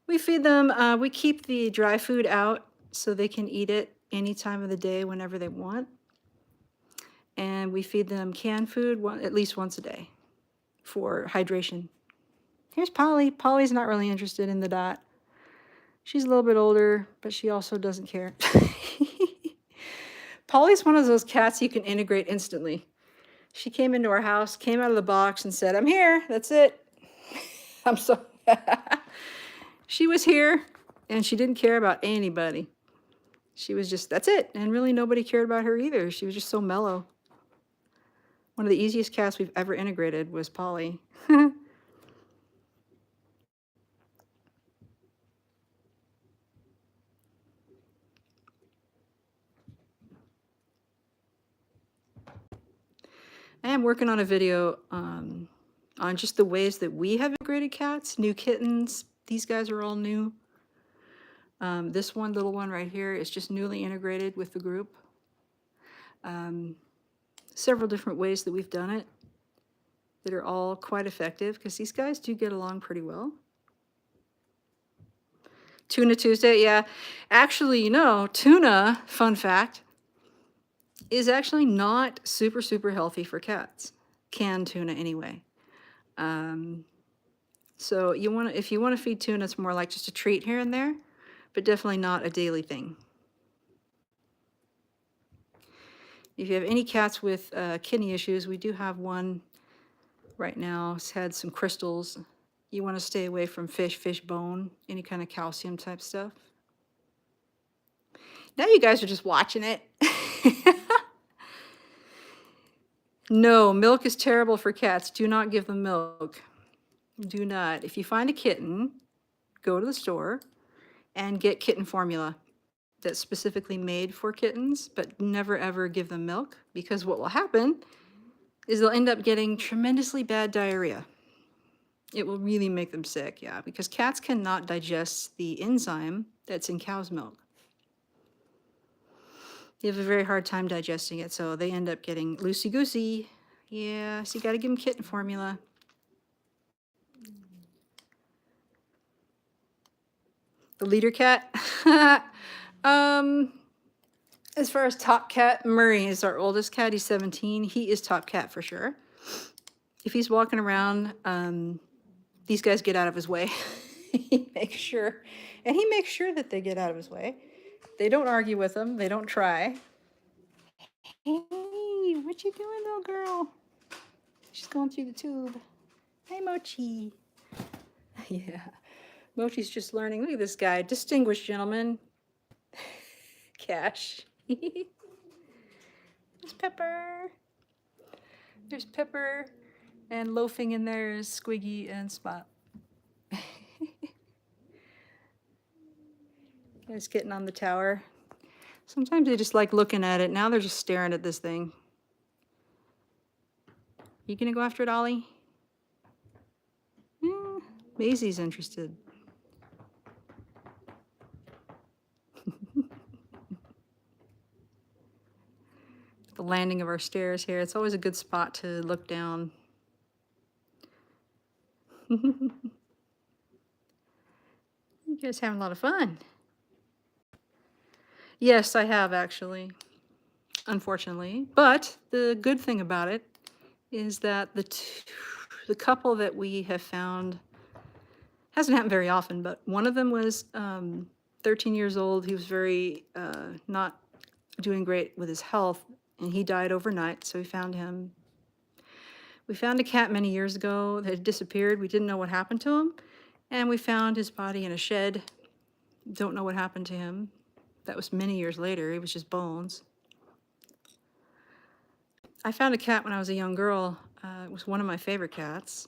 We feed them, we keep the dry food out so they can eat it any time of the day whenever they want. And we feed them canned food at least once a day for hydration. Here's Polly. Polly's not really interested in the dot. She's a little bit older, but she also doesn't care. Polly's one of those cats you can integrate instantly. She came into our house, came out of the box and said, I'm here, that's it. I'm so... She was here and she didn't care about anybody. She was just, that's it. And really nobody cared about her either. She was just so mellow. One of the easiest cats we've ever integrated was Polly. I am working on a video on just the ways that we have integrated cats, new kittens. These guys are all new. This one, little one right here, is just newly integrated with the group. Several different ways that we've done it that are all quite effective because these guys do get along pretty well. Tuna Tuesday, yeah. Actually, you know, tuna, fun fact, is actually not super, super healthy for cats. Canned tuna anyway. So if you want to feed tuna, it's more like just a treat here and there, but definitely not a daily thing. If you have any cats with kidney issues, we do have one right now. It's had some crystals. You want to stay away from fish bone, any kind of calcium type stuff. Now you guys are just watching it. No, milk is terrible for cats. Do not give them milk. Do not. If you find a kitten, go to the store and get kitten formula that's specifically made for kittens, but never ever give them milk, because what will happen is they'll end up getting tremendously bad diarrhea. It will really make them sick, yeah, because cats cannot digest the enzyme that's in cow's milk. They have a very hard time digesting it, so they end up getting loosey-goosey. Yeah, so you gotta give them kitten formula. The leader cat? As far as top cat, Murray is our oldest cat. He's 17. He is top cat for sure. If he's walking around, these guys get out of his way. He makes sure that they get out of his way. They don't argue with him. They don't try. Hey, what you doing, little girl? She's going through the tube. Hi, Mochi. Yeah, Mochi's just learning. Look at this guy, distinguished gentleman. Cash. There's Pepper. There's Pepper. And loafing in there is Squiggy and Spot. Guys getting on the tower. Sometimes they just like looking at it. Now they're just staring at this thing. You gonna go after it, Ollie? Yeah, Maisie's interested. The landing of our stairs here. It's always a good spot to look down. You guys having a lot of fun. Yes, I have actually, unfortunately. But the good thing about it is that the couple that we have found hasn't happened very often, but one of them was 13 years old. He was very not doing great with his health, and he died overnight, so we found him. We found a cat many years ago that had disappeared. We didn't know what happened to him, and we found his body in a shed. Don't know what happened to him. That was many years later. It was just bones. I found a cat when I was a young girl. It was one of my favorite cats.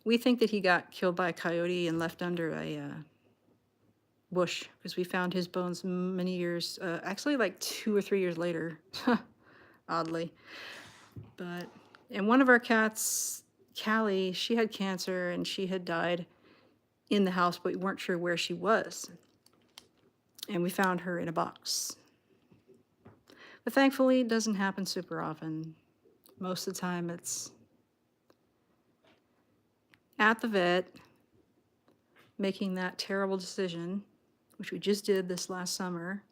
We think that he got killed by a coyote and left under a bush, because we found his bones many years, actually like 2 or 3 years later, oddly. And one of our cats, Callie, she had cancer and she had died in the house, but we weren't sure where she was. And we found her in a box. But thankfully, it doesn't happen super often. Most of the time, it's at the vet, making that terrible decision, which we just did this last summer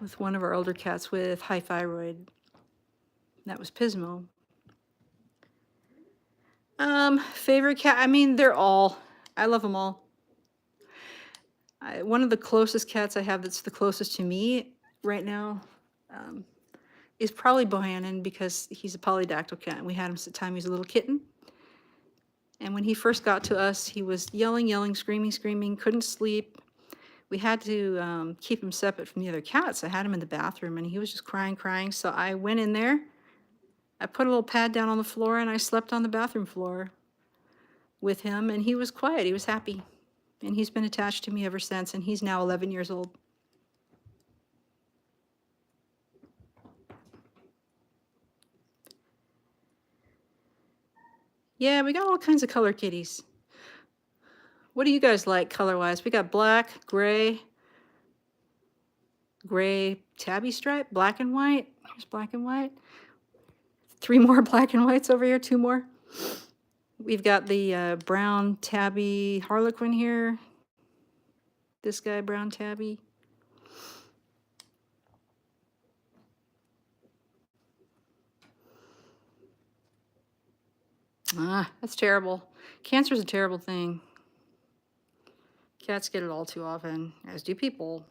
with one of our older cats with high thyroid. That was Pismo. Favorite cat? I mean, they're all. I love them all. One of the closest cats I have that's the closest to me right now is probably Bohannon, because he's a polydactyl cat. And we had him since the time he was a little kitten. And when he first got to us, he was yelling, screaming, couldn't sleep. We had to keep him separate from the other cats. I had him in the bathroom, and he was just crying. So I went in there, I put a little pad down on the floor, and I slept on the bathroom floor with him, and he was quiet. He was happy. And he's been attached to me ever since, and he's now 11 years old. Yeah, we got all kinds of color kitties. What do you guys like color-wise? We got black, gray tabby stripe, black and white. Here's black and white. 3 more black and whites over here, 2 more. We've got the brown tabby harlequin here. This guy, brown tabby. That's terrible. Cancer's a terrible thing. Cats get it all too often, as do people.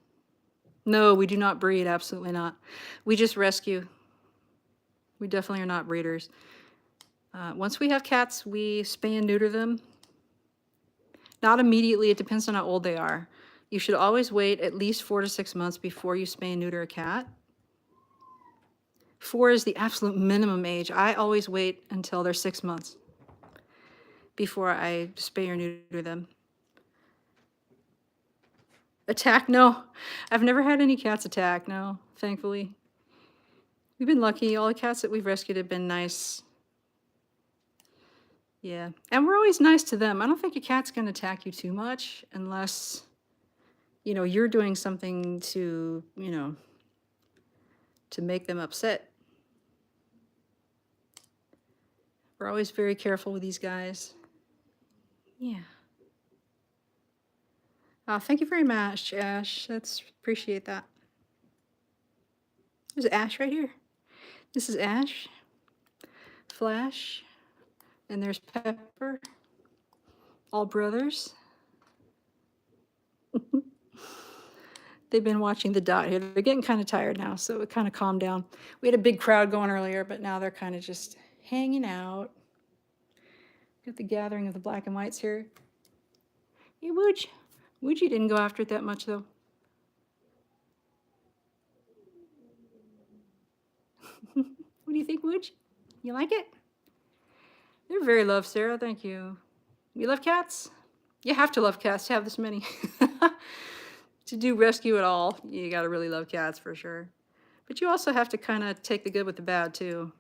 No, we do not breed, absolutely not. We just rescue. We definitely are not breeders. Once we have cats, we spay and neuter them. Not immediately, it depends on how old they are. You should always wait at least 4 to 6 months before you spay and neuter a cat. 4 is the absolute minimum age. I always wait until they're 6 months before I spay or neuter them. Attack? No. I've never had any cats attack, no, thankfully. We've been lucky. All the cats that we've rescued have been nice. Yeah. And we're always nice to them. I don't think a cat's going to attack you too much unless, you know, you're doing something to, you know, to make them upset. We're always very careful with these guys. Yeah. Thank you very much, Ash. Appreciate that. There's Ash right here. This is Ash, Flash, and there's Pepper. All brothers. They've been watching the dot here. They're getting kind of tired now, so it kind of calmed down. We had a big crowd going earlier, but now they're kind of just hanging out. Got the gathering of the black and whites here. Hey, Wooch. Woojie didn't go after it that much, though. What do you think, Wooch? You like it? They're very loved, Sarah. Thank you. You love cats? You have to love cats to have this many. To do rescue at all, you gotta really love cats for sure. But you also have to kind of take the good with the bad, too.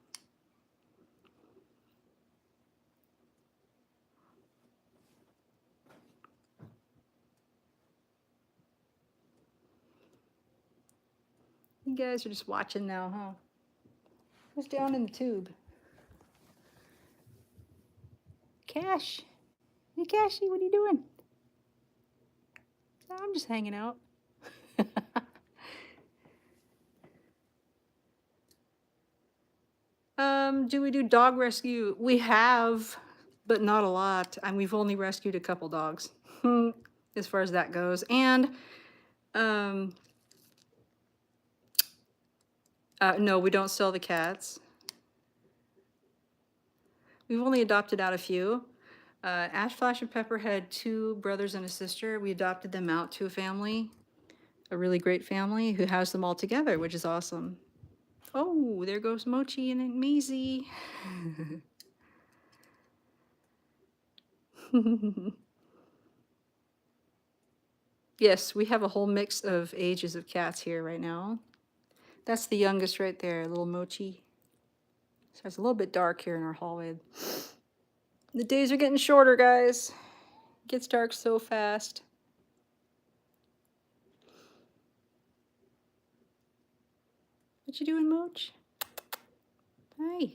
You guys are just watching now, huh? Who's down in the tube? Cash. Hey, Cashy, what are you doing? I'm just hanging out. Do we do dog rescue? We have, but not a lot. And we've only rescued a couple dogs as far as that goes. And no, we don't sell the cats. We've only adopted out a few. Ash, Flash, and Pepper had 2 brothers and a sister. We adopted them out to a family, a really great family who has them all together, which is awesome. Oh, there goes Mochi and Maisie. Yes, we have a whole mix of ages of cats here right now. That's the youngest right there, little Mochi. So it's a little bit dark here in our hallway. The days are getting shorter, guys. It gets dark so fast. What you doing, Moch? Hi.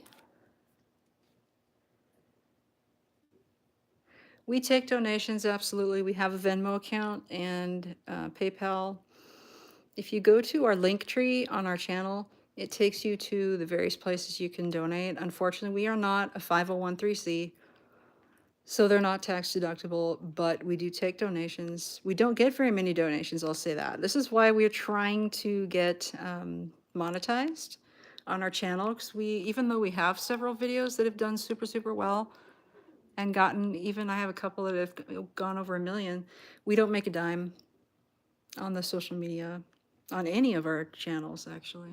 We take donations, absolutely. We have a Venmo account and PayPal. If you go to our link tree on our channel, it takes you to the various places you can donate. Unfortunately, we are not a 501(c), so they're not tax deductible, but we do take donations. We don't get very many donations, I'll say that. This is why we're trying to get monetized on our channel, because even though we have several videos that have done super, super well, and gotten, even I have a couple that have gone over 1 million, we don't make a dime on the social media, on any of our channels, actually.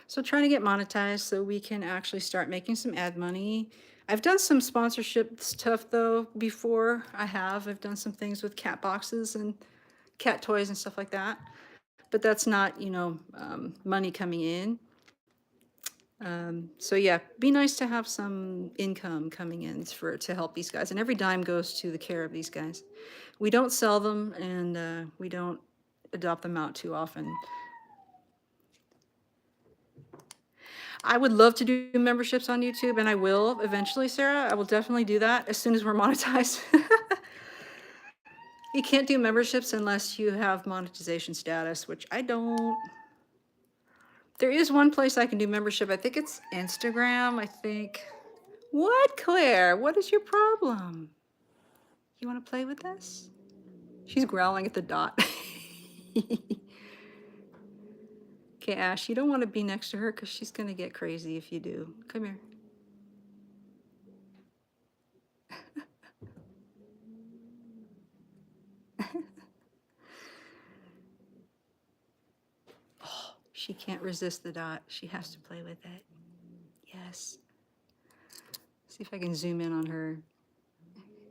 So trying to get monetized so we can actually start making some ad money. I've done some sponsorship stuff, though, before. I've done some things with cat boxes and cat toys and stuff like that. But that's not, you know, money coming in. So yeah, be nice to have some income coming in to help these guys, and every dime goes to the care of these guys. We don't sell them, and we don't adopt them out too often. I would love to do memberships on YouTube, and I will eventually, Sarah. I will definitely do that as soon as we're monetized. You can't do memberships unless you have monetization status, which I don't. There is one place I can do membership. I think it's Instagram, I think. What, Claire? What is your problem? You want to play with this? She's growling at the dot. Okay, Ash, you don't want to be next to her because she's going to get crazy if you do. Come here. She can't resist the dot. She has to play with it. Yes. See if I can zoom in on her.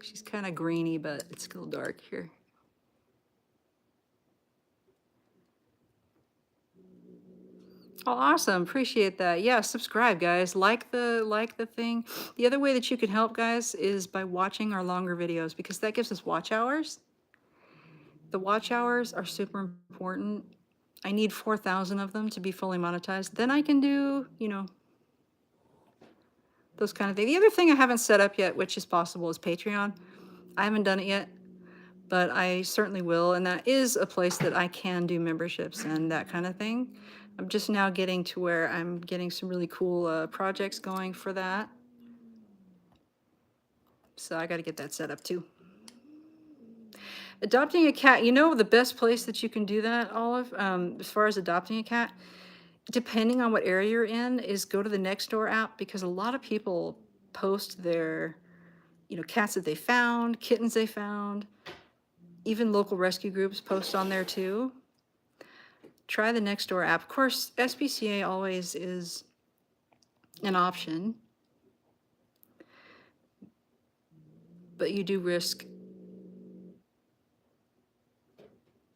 She's kind of grainy, but it's still dark here. Oh, awesome. Appreciate that. Yeah, subscribe, guys. Like the thing. The other way that you can help, guys, is by watching our longer videos, because that gives us watch hours. The watch hours are super important. I need 4,000 of them to be fully monetized. Then I can do, you know, those kind of things. The other thing I haven't set up yet, which is possible, is Patreon. I haven't done it yet, but I certainly will. And that is a place that I can do memberships and that kind of thing. I'm just now getting to where I'm getting some really cool projects going for that. So I got to get that set up too. Adopting a cat, you know, the best place that you can do that, Olive, as far as adopting a cat, depending on what area you're in, is go to the Nextdoor app, because a lot of people post their, you know, cats that they found, kittens they found. Even local rescue groups post on there too. Try the Nextdoor app. Of course, SPCA always is an option, but you do risk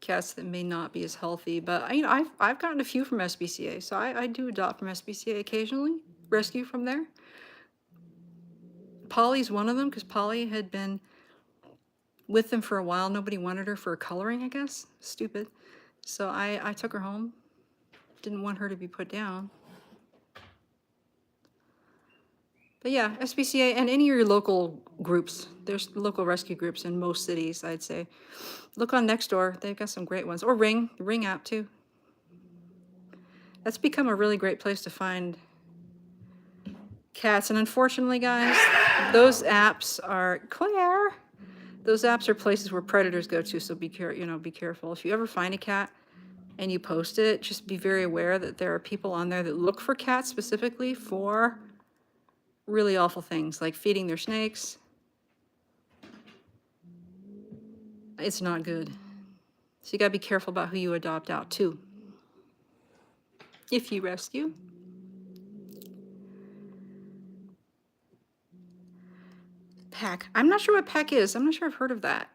cats that may not be as healthy. But you know, I've gotten a few from SPCA, so I do adopt from SPCA occasionally, rescue from there. Polly's one of them, because Polly had been with them for a while. Nobody wanted her for coloring, I guess. Stupid. So I took her home. Didn't want her to be put down. But yeah, SPCA and any of your local groups. There's local rescue groups in most cities, I'd say. Look on Nextdoor. They've got some great ones. Or Ring, the Ring app too. That's become a really great place to find cats. And unfortunately, guys, those apps are, Claire, those apps are places where predators go to. So be careful. If you ever find a cat and you post it, just be very aware that there are people on there that look for cats specifically for really awful things, like feeding their snakes. It's not good. So you gotta be careful about who you adopt out too, if you rescue. PAC. I'm not sure what PAC is. I'm not sure I've heard of that.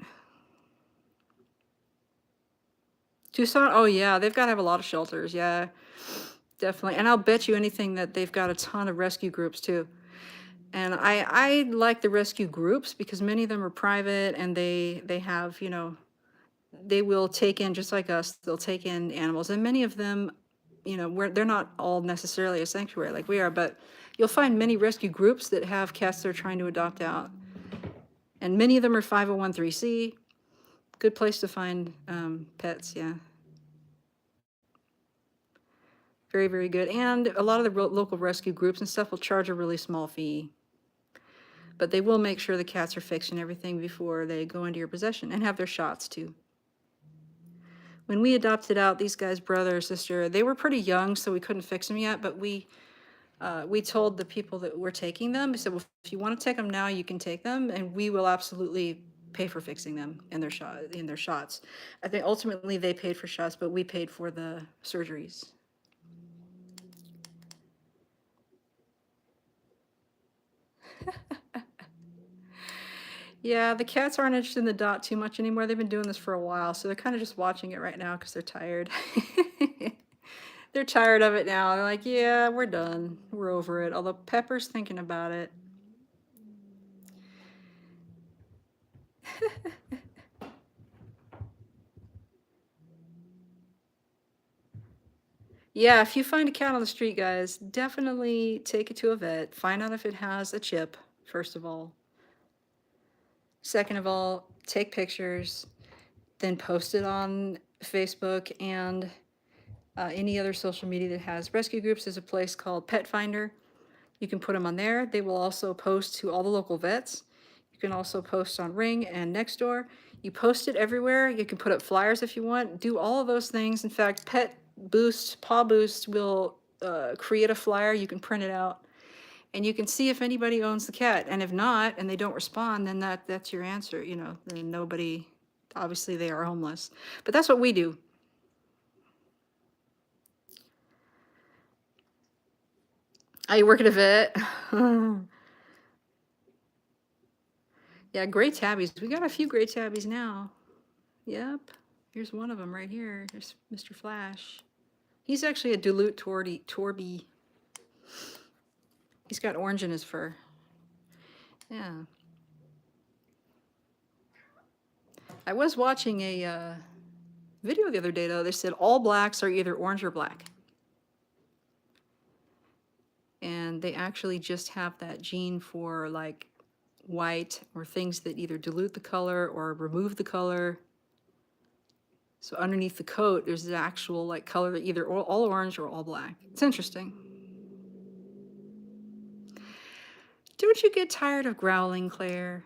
Tucson? Oh yeah, they've got to have a lot of shelters. Yeah, definitely. And I'll bet you anything that they've got a ton of rescue groups too. And I like the rescue groups because many of them are private, and they have, you know, they will take in, just like us, they'll take in animals. And many of them, you know, they're not all necessarily a sanctuary like we are, but you'll find many rescue groups that have cats they're trying to adopt out. And many of them are 501(c). Good place to find pets, yeah. Very, very good. And a lot of the local rescue groups and stuff will charge a really small fee. But they will make sure the cats are fixed and everything before they go into your possession, and have their shots too. When we adopted out these guys' brother or sister, they were pretty young, so we couldn't fix them yet, but we told the people that were taking them, we said, well, if you want to take them now, you can take them, and we will absolutely pay for fixing them in their shots. I think ultimately they paid for shots, but we paid for the surgeries. Yeah, the cats aren't interested in the dot too much anymore. They've been doing this for a while, so they're kind of just watching it right now because they're tired. They're tired of it now. They're like, yeah, we're done. We're over it. Although Pepper's thinking about it. Yeah, if you find a cat on the street, guys, definitely take it to a vet. Find out if it has a chip, first of all. Second of all, take pictures, then post it on Facebook and any other social media that has rescue groups. There's a place called Pet Finder. You can put them on there. They will also post to all the local vets. You can also post on Ring and Nextdoor. You post it everywhere. You can put up flyers if you want. Do all of those things. In fact, Pet Boost, Paw Boost will create a flyer. You can print it out, and you can see if anybody owns the cat. And if not, and they don't respond, then that's your answer. You know, then nobody. Obviously, they are homeless. But that's what we do. Oh, you work at a vet? Yeah, gray tabbies. We got a few gray tabbies now. Yep. Here's one of them right here. There's Mr. Flash. He's actually a Duluth Torby. He's got orange in his fur. Yeah. I was watching a video the other day, though. They said all blacks are either orange or black. And they actually just have that gene for like white or things that either dilute the color or remove the color. So underneath the coat, there's the actual like color that either all orange or all black. It's interesting. Don't you get tired of growling, Claire?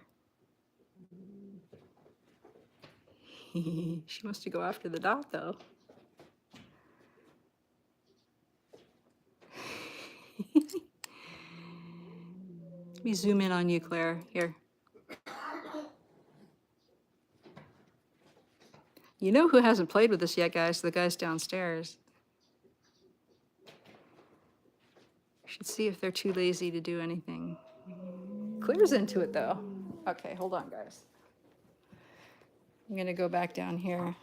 She wants to go after the dot, though. Let me zoom in on you, Claire. Here. You know who hasn't played with this yet, guys? The guys downstairs. Should see if they're too lazy to do anything. Claire's into it, though. Okay, hold on, guys. I'm gonna go back down here.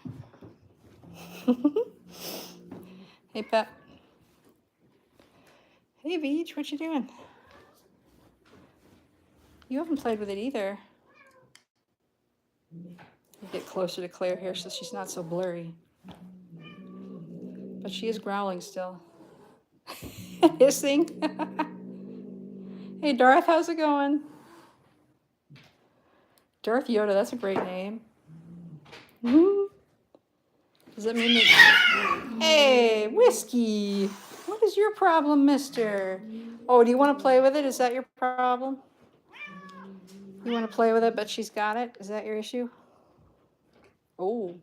Hey, Pep. Hey, Beach, what you doing? You haven't played with it either. Get closer to Claire here so she's not so blurry. But she is growling still. Hissing. Hey, Darth, how's it going? Darth Yoda, that's a great name. Does that mean that... Hey, Whiskey! What is your problem, mister? Oh, do you want to play with it? Is that your problem? You want to play with it, but she's got it? Is that your issue? Oh.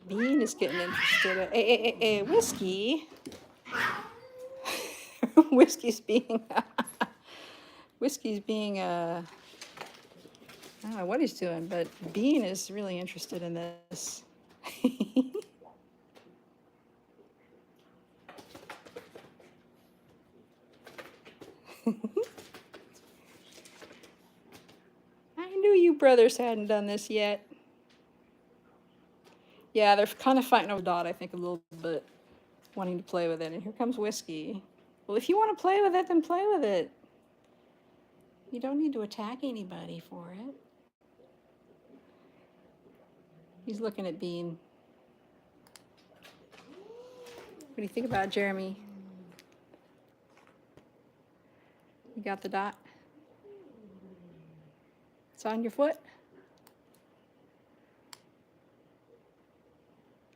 Bean is getting interested. Hey, Whiskey. Whiskey's being... Whiskey's being... I don't know what he's doing, but Bean is really interested in this. I knew you brothers hadn't done this yet. Yeah, they're kind of fighting over Dot, I think, a little bit, wanting to play with it. And here comes Whiskey. Well, if you want to play with it, then play with it. You don't need to attack anybody for it. He's looking at Bean. What do you think about Jeremy? You got the dot? It's on your foot?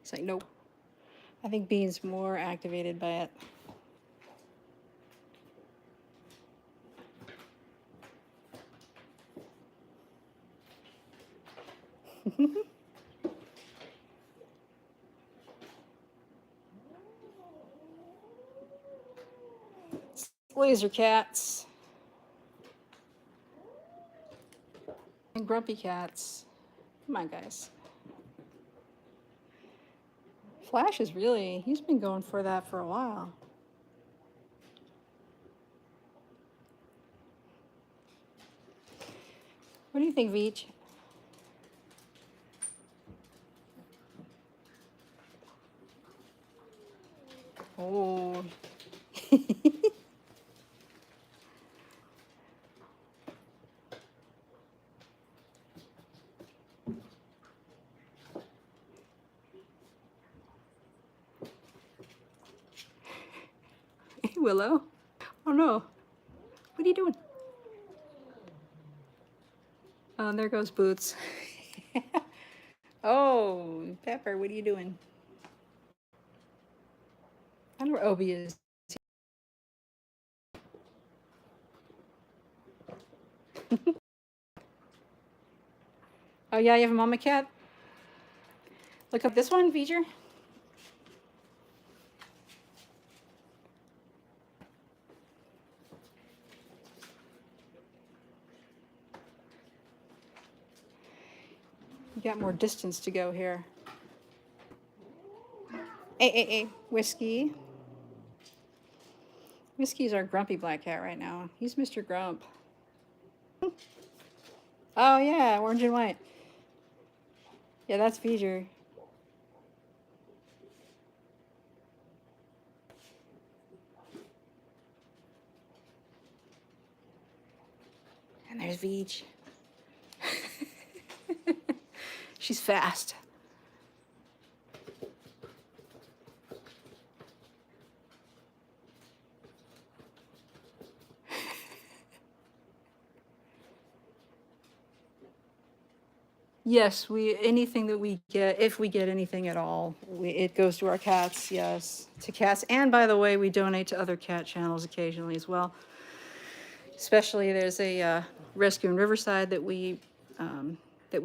He's like, nope. I think Bean's more activated by it. Laser cats. And grumpy cats. Come on, guys. Flash is really, he's been going for that for a while. What do you think, Veach? Oh. Hey, Willow. Oh no. What are you doing? Oh, and there goes Boots. Oh, Pepper, what are you doing? I don't know where Obi is. Oh yeah, you have a mama cat? Look up this one, feature. You got more distance to go here. Hey, Whiskey. Whiskey's our grumpy black cat right now. He's Mr. Grump. Oh yeah, orange and white. Yeah, that's V'ger. And there's V'ge. She's fast. Yes, anything that we get, if we get anything at all, it goes to our cats. Yes, to cats. And by the way, we donate to other cat channels occasionally as well. Especially there's a rescue in Riverside that we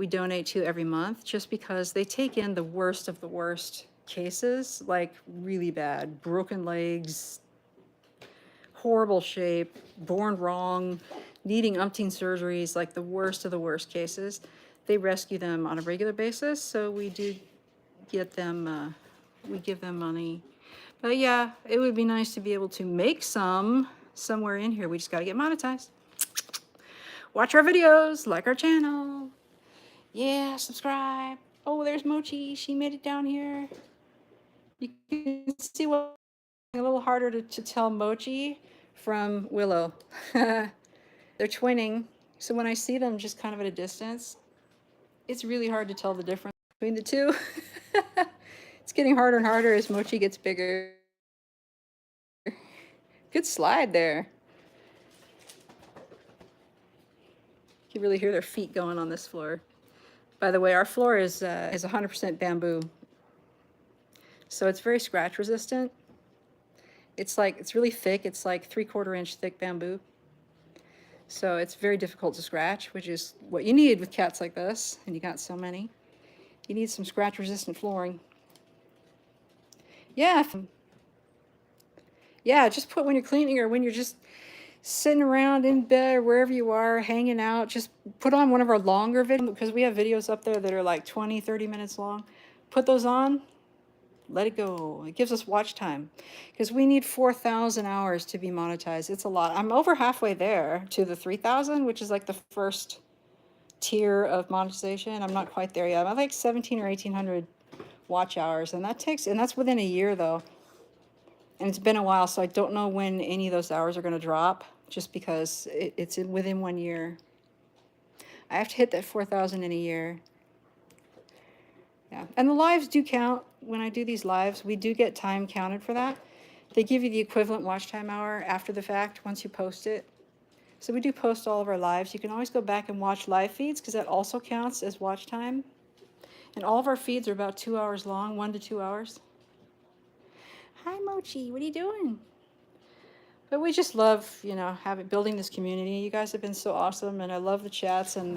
donate to every month, just because they take in the worst of the worst cases, like really bad, broken legs, horrible shape, born wrong, needing umpteen surgeries, like the worst of the worst cases. They rescue them on a regular basis, so we do get them, we give them money. But yeah, it would be nice to be able to make some somewhere in here. We just got to get monetized. Watch our videos, like our channel. Yeah, subscribe. Oh, there's Mochi. She made it down here. You can see what a little harder to tell Mochi from Willow. They're twinning, so when I see them just kind of at a distance, it's really hard to tell the difference between the two. It's getting harder and harder as Mochi gets bigger. Good slide there. You can really hear their feet going on this floor. By the way, our floor is 100% bamboo, so it's very scratch resistant. It's really thick. It's like 3/4 inch thick bamboo. So it's very difficult to scratch, which is what you need with cats like this, and you got so many. You need some scratch resistant flooring. Yeah. Yeah, just put when you're cleaning or when you're just sitting around in bed or wherever you are, hanging out, just put on one of our longer videos, because we have videos up there that are like 20, 30 minutes long. Put those on, let it go. It gives us watch time, because we need 4,000 hours to be monetized. It's a lot. I'm over halfway there to the 3,000, which is like the first tier of monetization. I'm not quite there yet. I'm like 17 or 1,800 watch hours, and that's within a year though. And it's been a while, so I don't know when any of those hours are going to drop, just because it's within 1 year. I have to hit that 4,000 in a year. Yeah, and the lives do count. When I do these lives, we do get time counted for that. They give you the equivalent watch time hour after the fact once you post it. So we do post all of our lives. You can always go back and watch live feeds, because that also counts as watch time. And all of our feeds are about 2 hours long, 1 to 2 hours. Hi, Mochi, what are you doing? But we just love, building this community. You guys have been so awesome, and I love the chats, and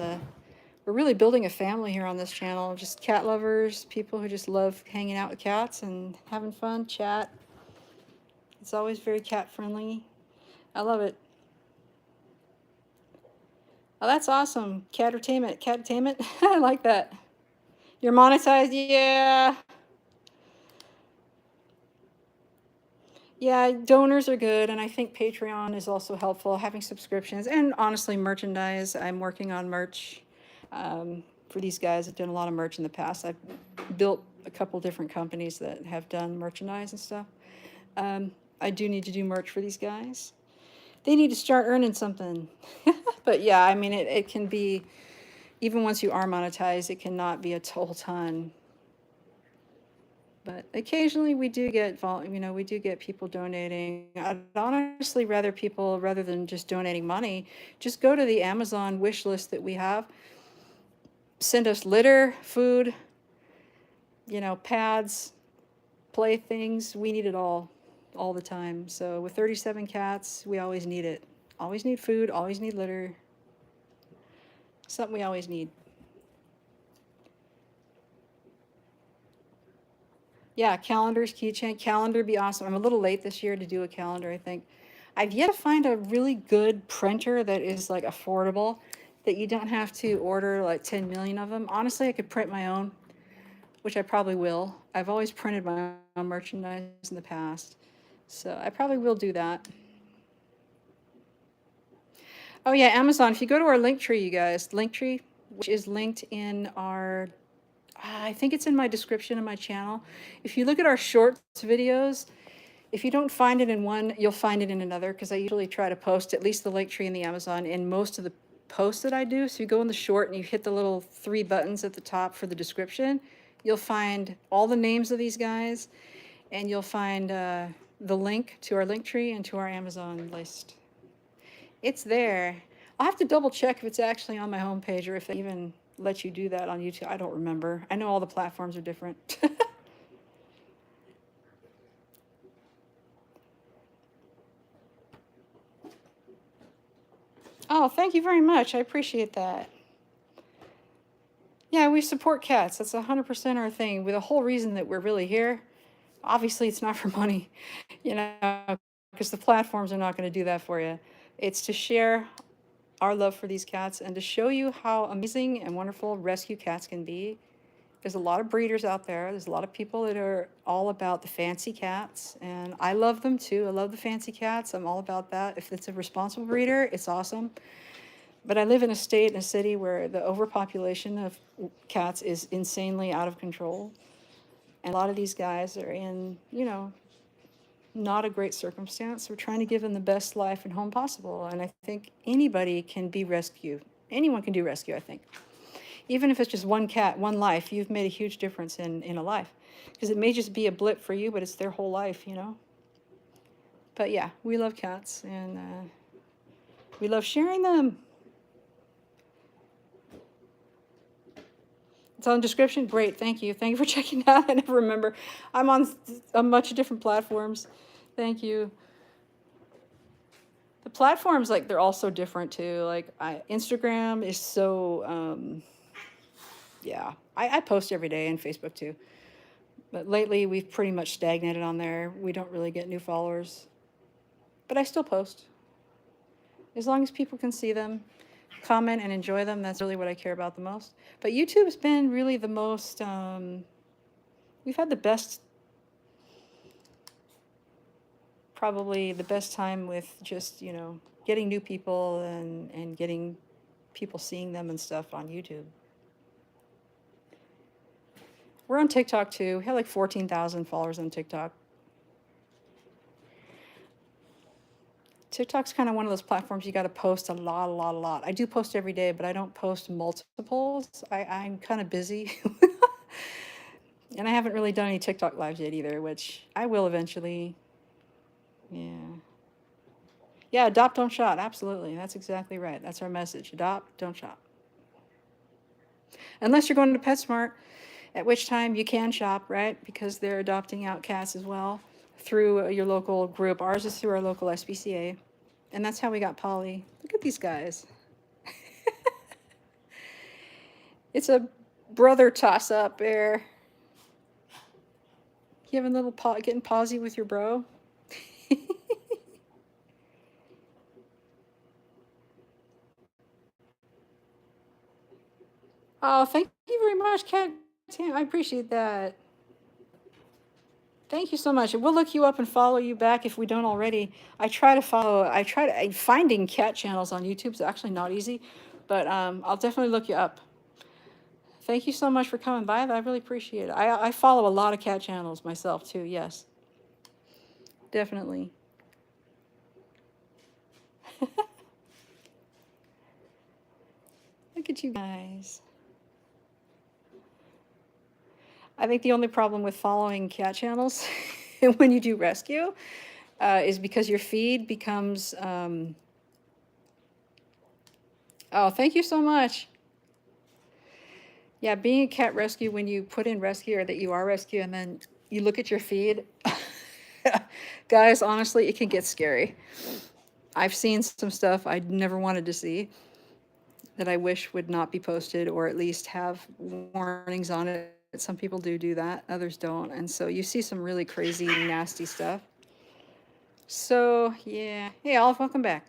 we're really building a family here on this channel. Just cat lovers, people who just love hanging out with cats and having fun, chat. It's always very cat friendly. I love it. Oh, that's awesome. Catertainment, catertainment. I like that. You're monetized? Yeah. Yeah, donors are good, and I think Patreon is also helpful, having subscriptions, and honestly, merchandise. I'm working on merch for these guys. I've done a lot of merch in the past. I've built a couple different companies that have done merchandise and stuff. I do need to do merch for these guys. They need to start earning something. But yeah, I mean, it can be, even once you are monetized, it cannot be a whole ton. But occasionally we do get, we do get people donating. I'd honestly rather people, rather than just donating money, just go to the Amazon wish list that we have. Send us litter, food, pads, playthings. We need it all the time. So with 37 cats, we always need it. Always need food, always need litter. Something we always need. Yeah, calendars, keychain, calendar be awesome. I'm a little late this year to do a calendar, I think. I've yet to find a really good printer that is like affordable, that you don't have to order like 10 million of them. Honestly, I could print my own, which I probably will. I've always printed my own merchandise in the past, so I probably will do that. Oh yeah, Amazon. If you go to our link tree, you guys, link tree, which is linked in our, I think it's in my description of my channel. If you look at our shorts videos, if you don't find it in one, you'll find it in another, because I usually try to post at least the link tree in the Amazon in most of the posts that I do. So you go in the short and you hit the little 3 buttons at the top for the description, you'll find all the names of these guys, and you'll find the link to our link tree and to our Amazon list. It's there. I'll have to double check if it's actually on my homepage or if they even let you do that on YouTube. I don't remember. I know all the platforms are different. Oh, thank you very much. I appreciate that. Yeah, we support cats. That's 100% our thing. With the whole reason that we're really here, obviously it's not for money, you know, because the platforms are not going to do that for you. It's to share our love for these cats and to show you how amazing and wonderful rescue cats can be. There's a lot of breeders out there. There's a lot of people that are all about the fancy cats, and I love them too. I love the fancy cats. I'm all about that. If it's a responsible breeder, it's awesome. But I live in a state, in a city where the overpopulation of cats is insanely out of control. And a lot of these guys are in, you know, not a great circumstance. We're trying to give them the best life and home possible. And I think anybody can be rescued. Anyone can do rescue, I think. Even if it's just one cat, one life, you've made a huge difference in a life. Because it may just be a blip for you, but it's their whole life, you know? But yeah, we love cats, and we love sharing them. It's on description? Great, thank you. Thank you for checking out. I never remember. I'm on a bunch of different platforms. Thank you. The platforms, like, they're all so different too. Like, Instagram is so, yeah. I post every day, and Facebook too. But lately, we've pretty much stagnated on there. We don't really get new followers. But I still post. As long as people can see them, comment, and enjoy them, that's really what I care about the most. But YouTube's been really the most, we've had the best, probably the best time with just, you know, getting new people and getting people seeing them and stuff on YouTube. We're on TikTok too. We have like 14,000 followers on TikTok. TikTok's kind of one of those platforms you got to post a lot. I do post every day, but I don't post multiples. I'm kind of busy. And I haven't really done any TikTok lives yet either, which I will eventually. Yeah. Yeah, adopt, don't shop. Absolutely. That's exactly right. That's our message. Adopt, don't shop. Unless you're going to PetSmart, at which time you can shop, right? Because they're adopting out cats as well through your local group. Ours is through our local SPCA. And that's how we got Polly. Look at these guys. It's a brother toss-up there. You having a little getting pausey with your bro? Oh, thank you very much, Cat. I appreciate that. Thank you so much. We'll look you up and follow you back if we don't already. Finding cat channels on YouTube is actually not easy, but I'll definitely look you up. Thank you so much for coming by. I really appreciate it. I follow a lot of cat channels myself too, yes. Definitely. Look at you guys. I think the only problem with following cat channels when you do rescue is because your feed becomes, oh, thank you so much. Yeah, being a cat rescue, when you put in rescue or that you are rescue and then you look at your feed, guys, honestly, it can get scary. I've seen some stuff I never wanted to see that I wish would not be posted, or at least have warnings on it. Some people do that, others don't. And so you see some really crazy, nasty stuff. So, yeah. Hey, Olive, welcome back.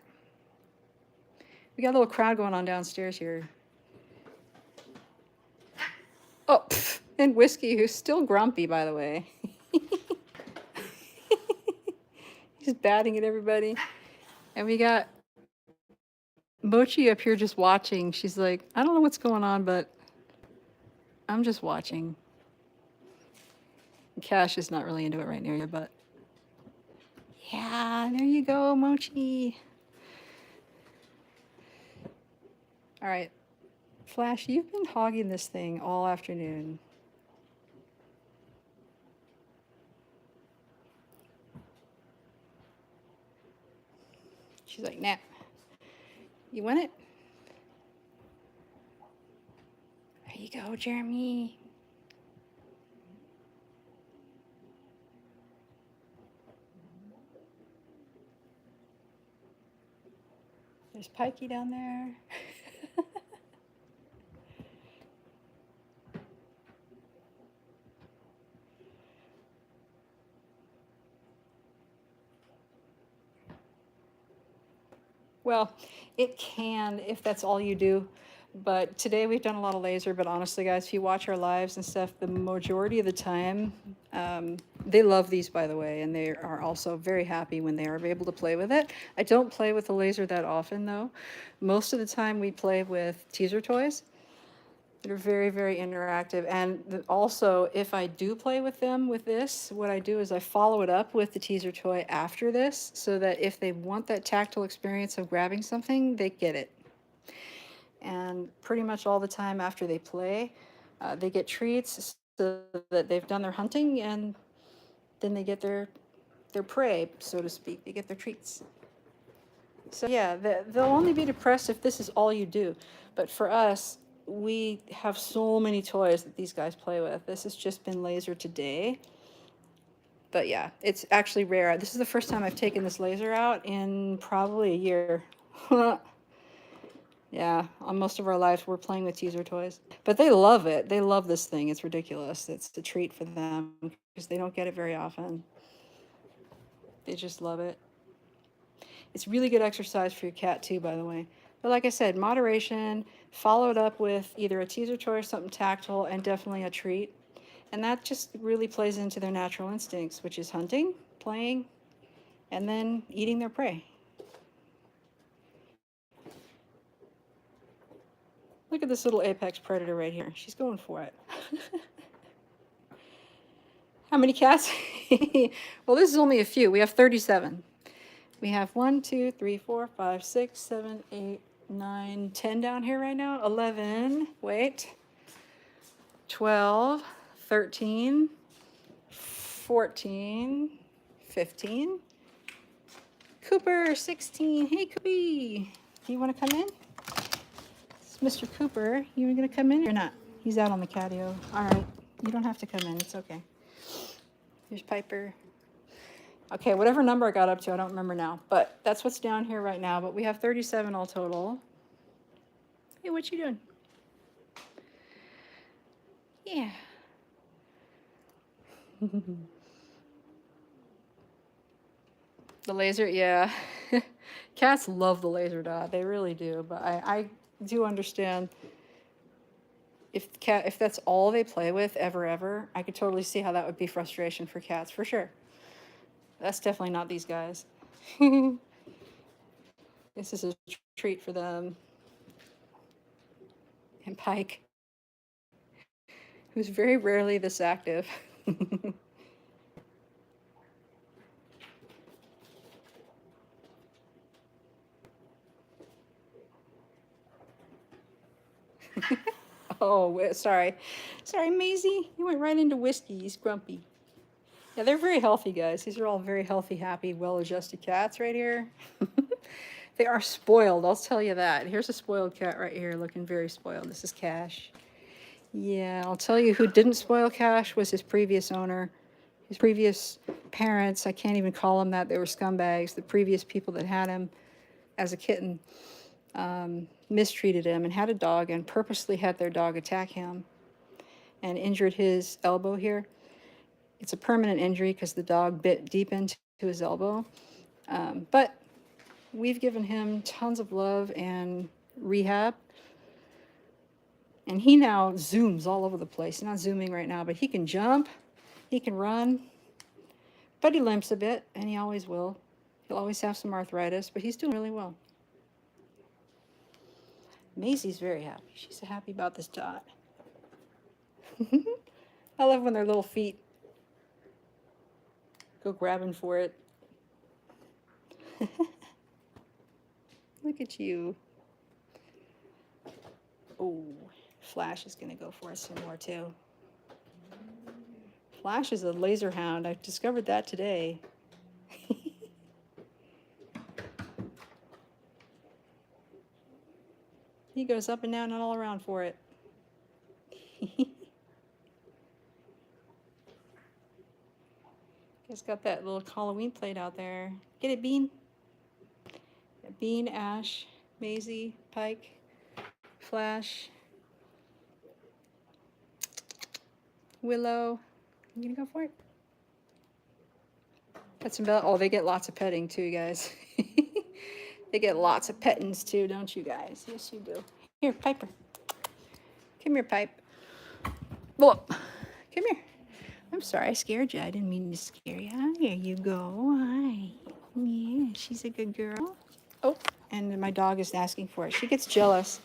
We got a little crowd going on downstairs here. Oh, and Whiskey, who's still grumpy, by the way. He's batting at everybody. And we got Mochi up here just watching. She's like, I don't know what's going on, but I'm just watching. Cash is not really into it right now, but yeah, there you go, Mochi. All right, Flash, you've been hogging this thing all afternoon. She's like, nah. You want it? There you go, Jeremy. There's Pikey down there. Well, it can if that's all you do. But today we've done a lot of laser, but honestly, guys, if you watch our lives and stuff, the majority of the time, they love these, by the way, and they are also very happy when they are able to play with it. I don't play with the laser that often, though. Most of the time we play with teaser toys. They're very, very interactive. And also, if I do play with them with this, what I do is I follow it up with the teaser toy after this, so that if they want that tactile experience of grabbing something, they get it. And pretty much all the time after they play, they get treats so that they've done their hunting, and then they get their prey, so to speak. They get their treats. So yeah, they'll only be depressed if this is all you do. But for us, we have so many toys that these guys play with. This has just been laser today. But yeah, it's actually rare. This is the first time I've taken this laser out in probably a year. Yeah, on most of our lives, we're playing with teaser toys. But they love it. They love this thing. It's ridiculous. It's a treat for them because they don't get it very often. They just love it. It's really good exercise for your cat too, by the way. But like I said, moderation, followed up with either a teaser toy or something tactile, and definitely a treat. And that just really plays into their natural instincts, which is hunting, playing, and then eating their prey. Look at this little apex predator right here. She's going for it. How many cats? Well, this is only a few. We have 37. We have 1, 2, 3, 4, 5, 6, 7, 8, 9, 10 down here right now. 11. Wait. 12, 13, 14, 15. Cooper, 16. Hey, Coopy. Do you want to come in? It's Mr. Cooper. You going to come in or not? He's out on the catio. All right. You don't have to come in. It's okay. Here's Piper. Okay, whatever number I got up to, I don't remember now. But that's what's down here right now. But we have 37 all total. Hey, what you doing? Yeah. The laser, yeah. Cats love the laser dot. They really do. But I do understand if that's all they play with ever, I could totally see how that would be frustration for cats, for sure. That's definitely not these guys. This is a treat for them. And Pike, who's very rarely this active. Oh, sorry. Sorry, Maisie. You went right into whiskey. He's grumpy. Yeah, they're very healthy, guys. These are all very healthy, happy, well-adjusted cats right here. They are spoiled, I'll tell you that. Here's a spoiled cat right here, looking very spoiled. This is Cash. Yeah, I'll tell you who didn't spoil Cash was his previous owner. His previous parents, I can't even call them that. They were scumbags. The previous people that had him as a kitten mistreated him and had a dog and purposely had their dog attack him and injured his elbow here. It's a permanent injury because the dog bit deep into his elbow. But we've given him tons of love and rehab. And he now zooms all over the place. He's not zooming right now, but he can jump, he can run, but he limps a bit, and he always will. He'll always have some arthritis, but he's doing really well. Maisie's very happy. She's happy about this dot. I love when their little feet go grabbing for it. Look at you. Oh, Flash is going to go for us some more too. Flash is a laser hound. I discovered that today. He goes up and down and all around for it. He's got that little Halloween plate out there. Get it, Bean? Bean, Ash, Maisie, Pike, Flash, Willow. You gonna go for it? Pets and Bella. Oh, they get lots of petting too, guys. They get lots of pettings too, don't you guys? Yes, you do. Here, Piper. Come here, Pipe. Whoa. Come here. I'm sorry, I scared you. I didn't mean to scare you. There you go. Hi. Yeah, she's a good girl. Oh, and my dog is asking for it. She gets jealous.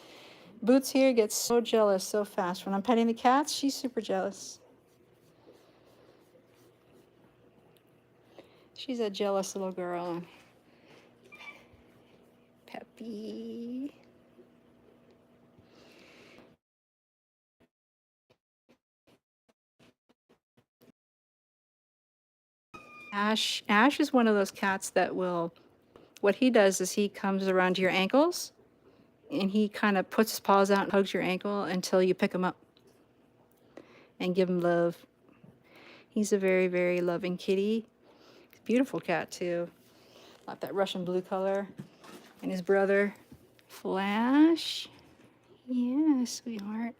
Boots here gets so jealous so fast. When I'm petting the cats, she's super jealous. She's a jealous little girl. Peppy. Ash is one of those cats that will, what he does is he comes around to your ankles and he kind of puts his paws out and hugs your ankle until you pick him up and give him love. He's a very, very loving kitty. Beautiful cat too. Like that Russian blue color. And his brother, Flash. Yeah, sweetheart.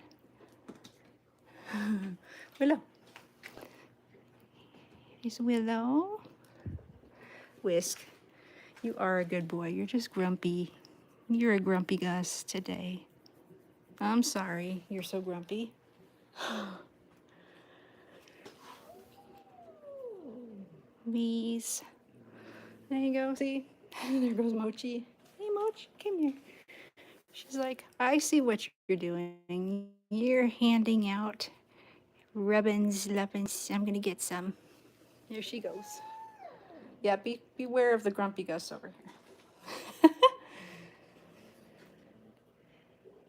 Willow. Here's Willow. Whisk. You are a good boy. You're just grumpy. You're a grumpy Gus today. I'm sorry. You're so grumpy. Bees. There you go. See? There goes Mochi. Hey, Mochi, come here. She's like, I see what you're doing. You're handing out rubbins, lubbins. I'm going to get some. There she goes. Yeah, beware of the grumpy Gus over here.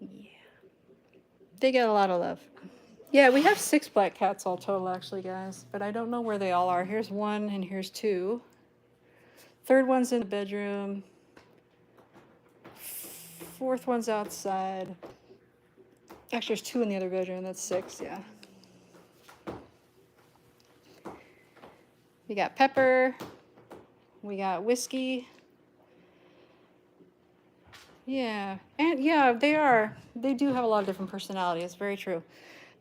Yeah. They get a lot of love. Yeah, we have 6 black cats all total, actually, guys. But I don't know where they all are. Here's 1 and here's 2. Third one's in the bedroom. 4th one's outside. Actually, there's 2 in the other bedroom. That's 6, yeah. We got Pepper. We got Whiskey. Yeah, and yeah, they do have a lot of different personalities. It's very true.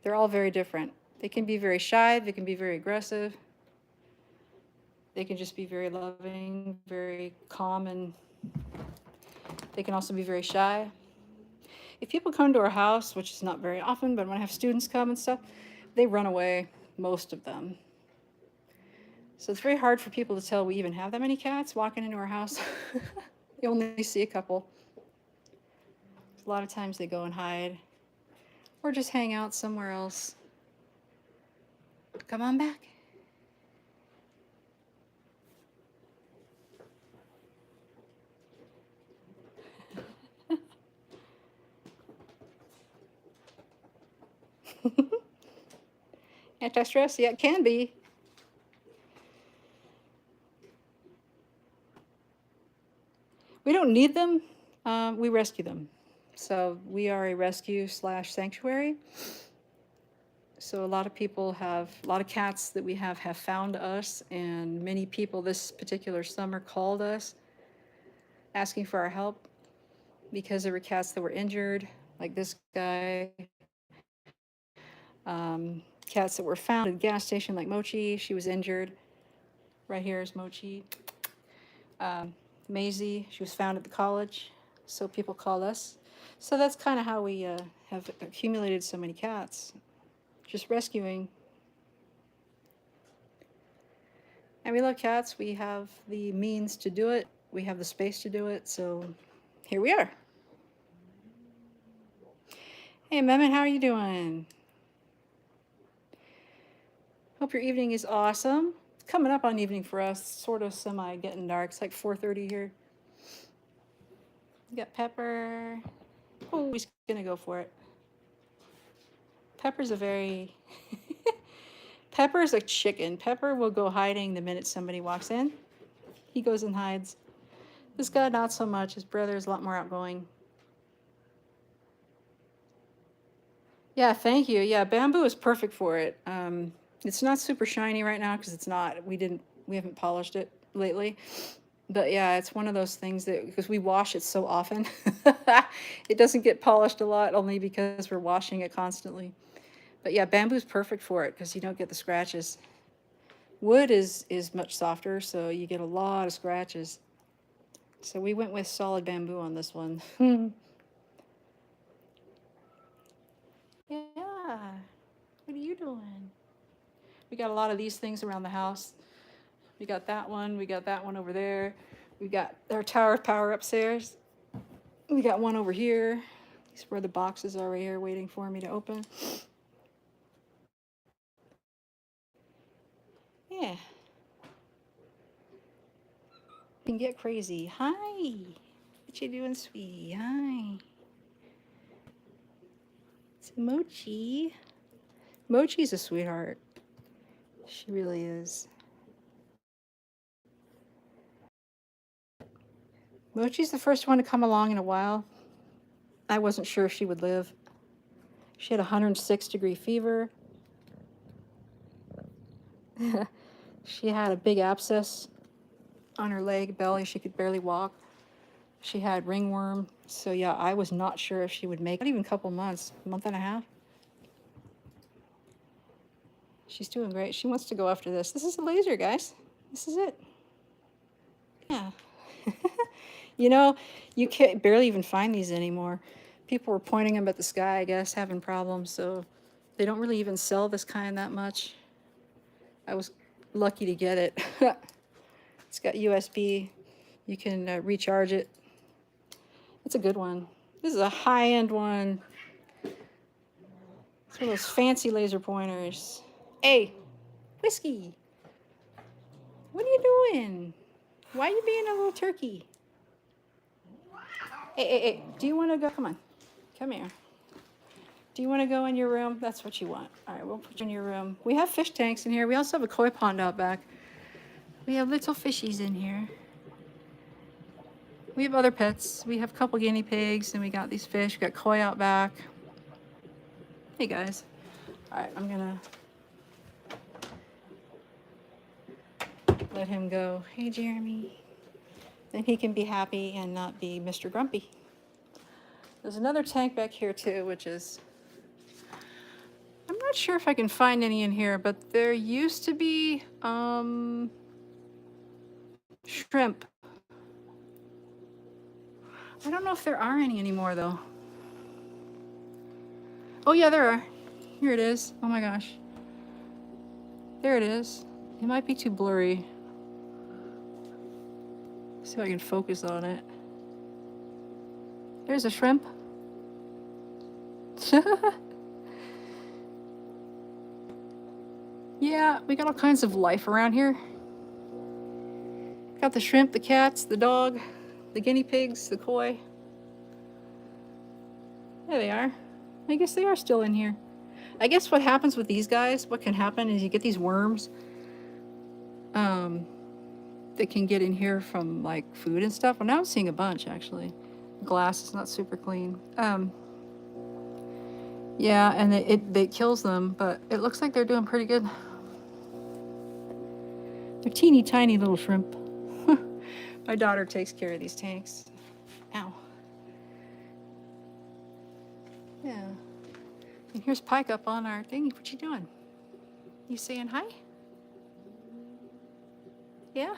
They're all very different. They can be very shy. They can be very aggressive. They can just be very loving, very calm, and they can also be very shy. If people come to our house, which is not very often, but when I have students come and stuff, they run away, most of them. So it's very hard for people to tell we even have that many cats walking into our house. You only see a couple. A lot of times they go and hide or just hang out somewhere else. Come on back. Anti-stress? Yeah, it can be. We don't need them. We rescue them. So we are a rescue / sanctuary. So a lot of people a lot of cats that we have found us, and many people this particular summer called us asking for our help because there were cats that were injured, like this guy. Cats that were found at a gas station, like Mochi. She was injured. Right here is Mochi. Maisie, she was found at the college. So people call us. So that's kind of how we have accumulated so many cats. Just rescuing. And we love cats. We have the means to do it. We have the space to do it. So here we are. Hey, Mehmet, how are you doing? Hope your evening is awesome. It's coming up on evening for us. Sort of semi getting dark. It's like 4:30 here. We got Pepper. Oh, he's gonna go for it. Pepper's a very... Pepper's a chicken. Pepper will go hiding the minute somebody walks in. He goes and hides. This guy, not so much. His brother is a lot more outgoing. Yeah, thank you. Yeah, bamboo is perfect for it. It's not super shiny right now because it's not. We haven't polished it lately. But yeah, it's one of those things that, because we wash it so often, it doesn't get polished a lot, only because we're washing it constantly. But yeah, bamboo's perfect for it because you don't get the scratches. Wood is much softer, so you get a lot of scratches. So we went with solid bamboo on this one. Yeah, what are you doing? We got a lot of these things around the house. We got that one over there. We got our tower of power upstairs. We got one over here. These are where the boxes are right here waiting for me to open. Yeah. Can get crazy. Hi. What you doing, sweetie? Hi. It's Mochi. Mochi's a sweetheart. She really is. Mochi's the first one to come along in a while. I wasn't sure if she would live. She had 106-degree fever. She had a big abscess on her leg, belly. She could barely walk. She had ringworm. So yeah, I was not sure if she would make it. Not even a couple months, a month and a half. She's doing great. She wants to go after this. This is a laser, guys. This is it. Yeah. You know, you can't barely even find these anymore. People were pointing them at the sky, I guess, having problems. So they don't really even sell this kind that much. I was lucky to get it. It's got USB. You can recharge it. It's a good one. This is a high-end one. It's one of those fancy laser pointers. Hey, Whiskey. What are you doing? Why are you being a little turkey? Hey, do you want to go? Come on. Come here. Do you want to go in your room? That's what you want. All right, we'll put you in your room. We have fish tanks in here. We also have a koi pond out back. We have little fishies in here. We have other pets. We have a couple guinea pigs, and we got these fish. We got koi out back. Hey, guys. All right, I'm going to let him go. Hey, Jeremy. Then he can be happy and not be Mr. Grumpy. There's another tank back here, too, which is... I'm not sure if I can find any in here, but there used to be shrimp. I don't know if there are any anymore, though. Oh, yeah, there are. Here it is. Oh, my gosh. There it is. It might be too blurry. See if I can focus on it. There's a shrimp. Yeah, we got all kinds of life around here. Got the shrimp, the cats, the dog, the guinea pigs, the koi. There they are. I guess they are still in here. I guess what happens with these guys, what can happen is you get these worms that can get in here from like food and stuff. Well, now I'm seeing a bunch actually. The glass is not super clean. Yeah, and it kills them, but it looks like they're doing pretty good. They're teeny tiny little shrimp. My daughter takes care of these tanks. Ow. Yeah. And here's Pike up on our thingy. What you doing? You saying hi? Yeah?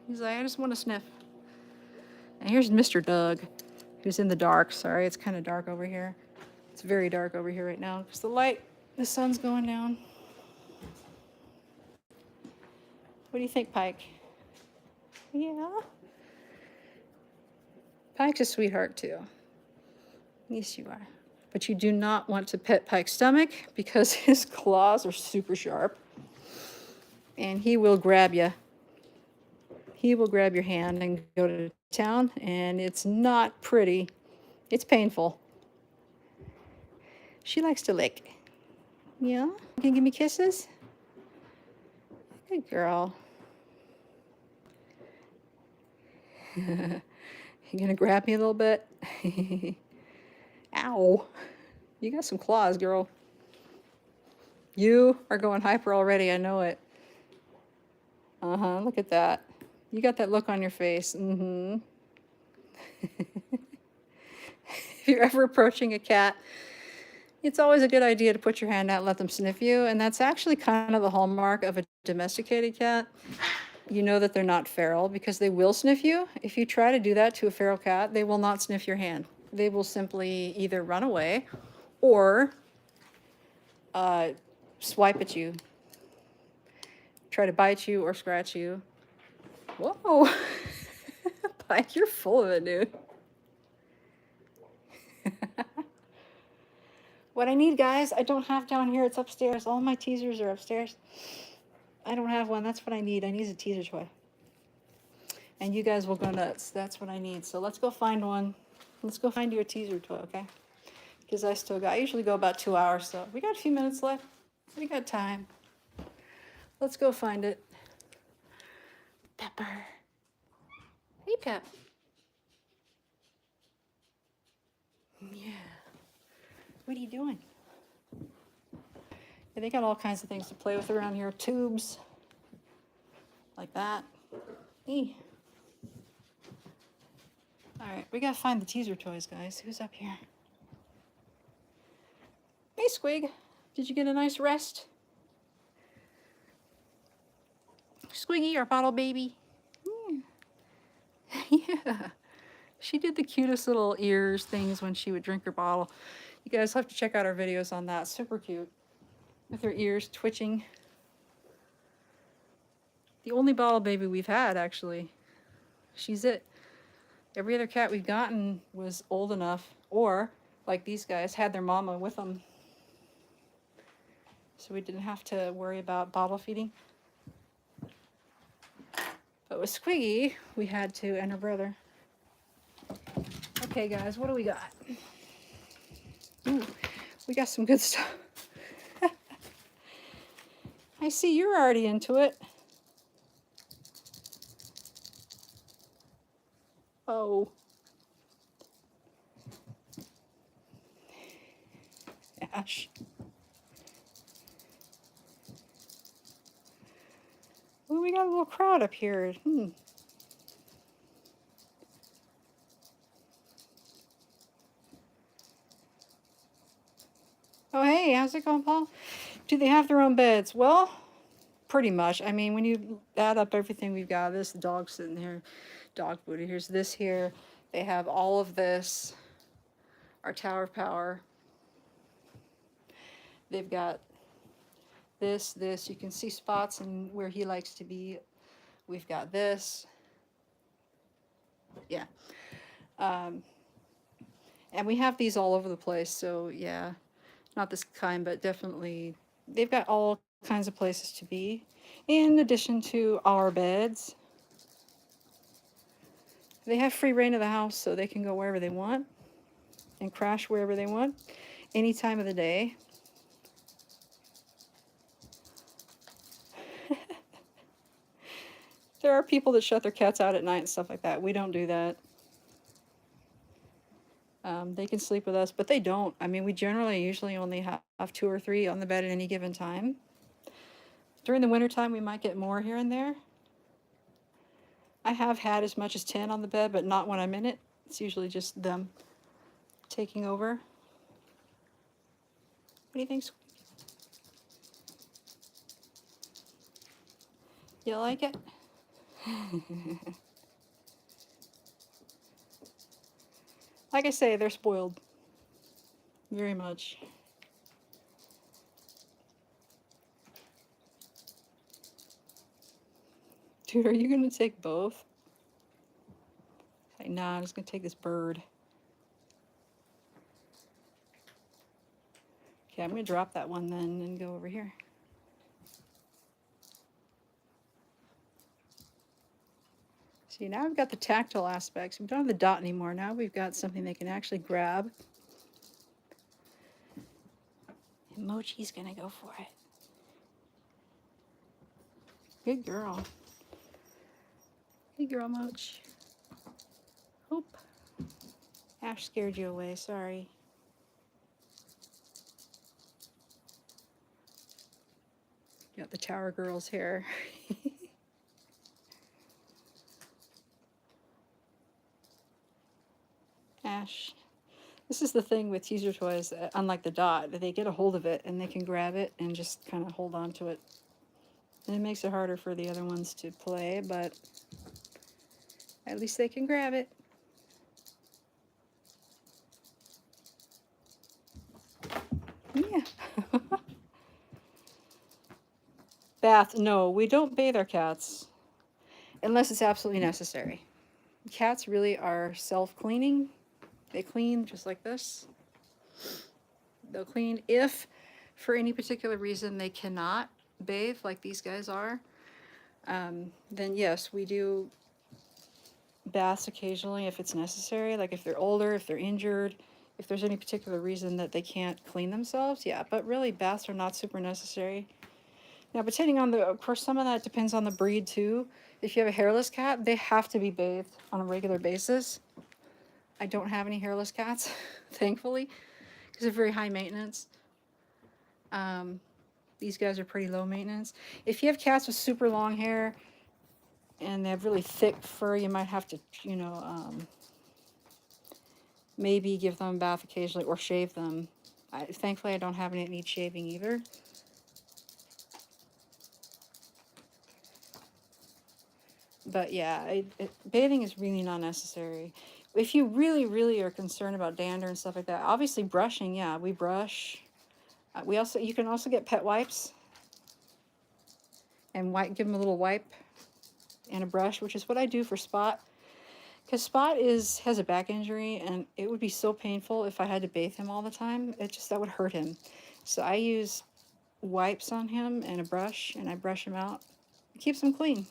He's like, I just want to sniff. And here's Mr. Doug, who's in the dark. Sorry, it's kind of dark over here. It's very dark over here right now because the sun's going down. What do you think, Pike? Yeah? Pike's a sweetheart, too. Yes, you are. But you do not want to pet Pike's stomach because his claws are super sharp. And he will grab you. He will grab your hand and go to town, and it's not pretty. It's painful. She likes to lick. Yeah? Can you give me kisses? Good girl. You gonna grab me a little bit? Ow. You got some claws, girl. You are going hyper already, I know it. Uh-huh, look at that. You got that look on your face. Mm-hmm. If you're ever approaching a cat, it's always a good idea to put your hand out and let them sniff you, and that's actually kind of the hallmark of a domesticated cat. You know that they're not feral because they will sniff you. If you try to do that to a feral cat, they will not sniff your hand. They will simply either run away or swipe at you, try to bite you or scratch you. Whoa, Pike, you're full of it, dude. What I need, guys, I don't have down here. It's upstairs. All my teasers are upstairs. I don't have one. That's what I need. I need a teaser toy. And you guys will go nuts. That's what I need. So let's go find one. Let's go find you a teaser toy, okay? Because I usually go about 2 hours, so we got a few minutes left. We got time. Let's go find it. Pepper. Hey, Pep. Yeah. What are you doing? Yeah, they got all kinds of things to play with around here. Tubes. Like that. Hey. All right, we gotta find the teaser toys, guys. Who's up here? Hey, Squig. Did you get a nice rest? Squiggy, our bottle baby. Yeah. She did the cutest little ears things when she would drink her bottle. You guys have to check out our videos on that. Super cute. With her ears twitching. The only bottle baby we've had, actually. She's it. Every other cat we've gotten was old enough, or, like these guys, had their mama with them. So we didn't have to worry about bottle feeding. But with Squiggy, we had to, and her brother. Okay, guys, what do we got? Ooh, we got some good stuff. I see you're already into it. Oh. Ash. Ooh, we got a little crowd up here. Oh, hey, how's it going, Paul? Do they have their own beds? Well, pretty much. I mean, when you add up everything we've got, this dog sitting here, dog booty, here's this here. They have all of this, our Tower of Power. They've got this. You can see spots and where he likes to be. We've got this. Yeah. And we have these all over the place, so yeah. Not this kind, but definitely they've got all kinds of places to be, in addition to our beds. They have free reign of the house, so they can go wherever they want and crash wherever they want, any time of the day. There are people that shut their cats out at night and stuff like that. We don't do that. They can sleep with us, but they don't. I mean, we usually only have 2 or 3 on the bed at any given time. During the wintertime, we might get more here and there. I have had as much as 10 on the bed, but not when I'm in it. It's usually just them taking over. What do you think? You like it? Like I say, they're spoiled. Very much. Dude, are you gonna take both? Like, nah, I'm just gonna take this bird. Okay, I'm going to drop that one then and go over here. See, now we've got the tactile aspects. We don't have the dot anymore. Now we've got something they can actually grab. And Mochi's going to go for it. Good girl. Good girl, Moch. Oop. Ash scared you away, sorry. Got the Tower Girls here. Ash. This is the thing with teaser toys, unlike the dot, they get a hold of it and they can grab it and just kind of hold on to it. And it makes it harder for the other ones to play, but at least they can grab it. Yeah. Bath, no, we don't bathe our cats unless it's absolutely necessary. Cats really are self-cleaning. They clean just like this. They'll clean if, for any particular reason, they cannot bathe like these guys are. Then yes, we do baths occasionally if it's necessary. Like if they're older, if they're injured, if there's any particular reason that they can't clean themselves, yeah. But really, baths are not super necessary. Now, depending on of course, some of that depends on the breed too. If you have a hairless cat, they have to be bathed on a regular basis. I don't have any hairless cats, thankfully, because they're very high maintenance. These guys are pretty low maintenance. If you have cats with super long hair and they have really thick fur, you might have to, you know, maybe give them a bath occasionally or shave them. Thankfully, I don't have any that need shaving either. But yeah, bathing is really not necessary. If you really, really are concerned about dander and stuff like that, obviously brushing, yeah, we brush. You can also get pet wipes and give them a little wipe and a brush, which is what I do for Spot. Because Spot has a back injury, and it would be so painful if I had to bathe him all the time. That would hurt him. So I use wipes on him and a brush, and I brush him out. It keeps him clean.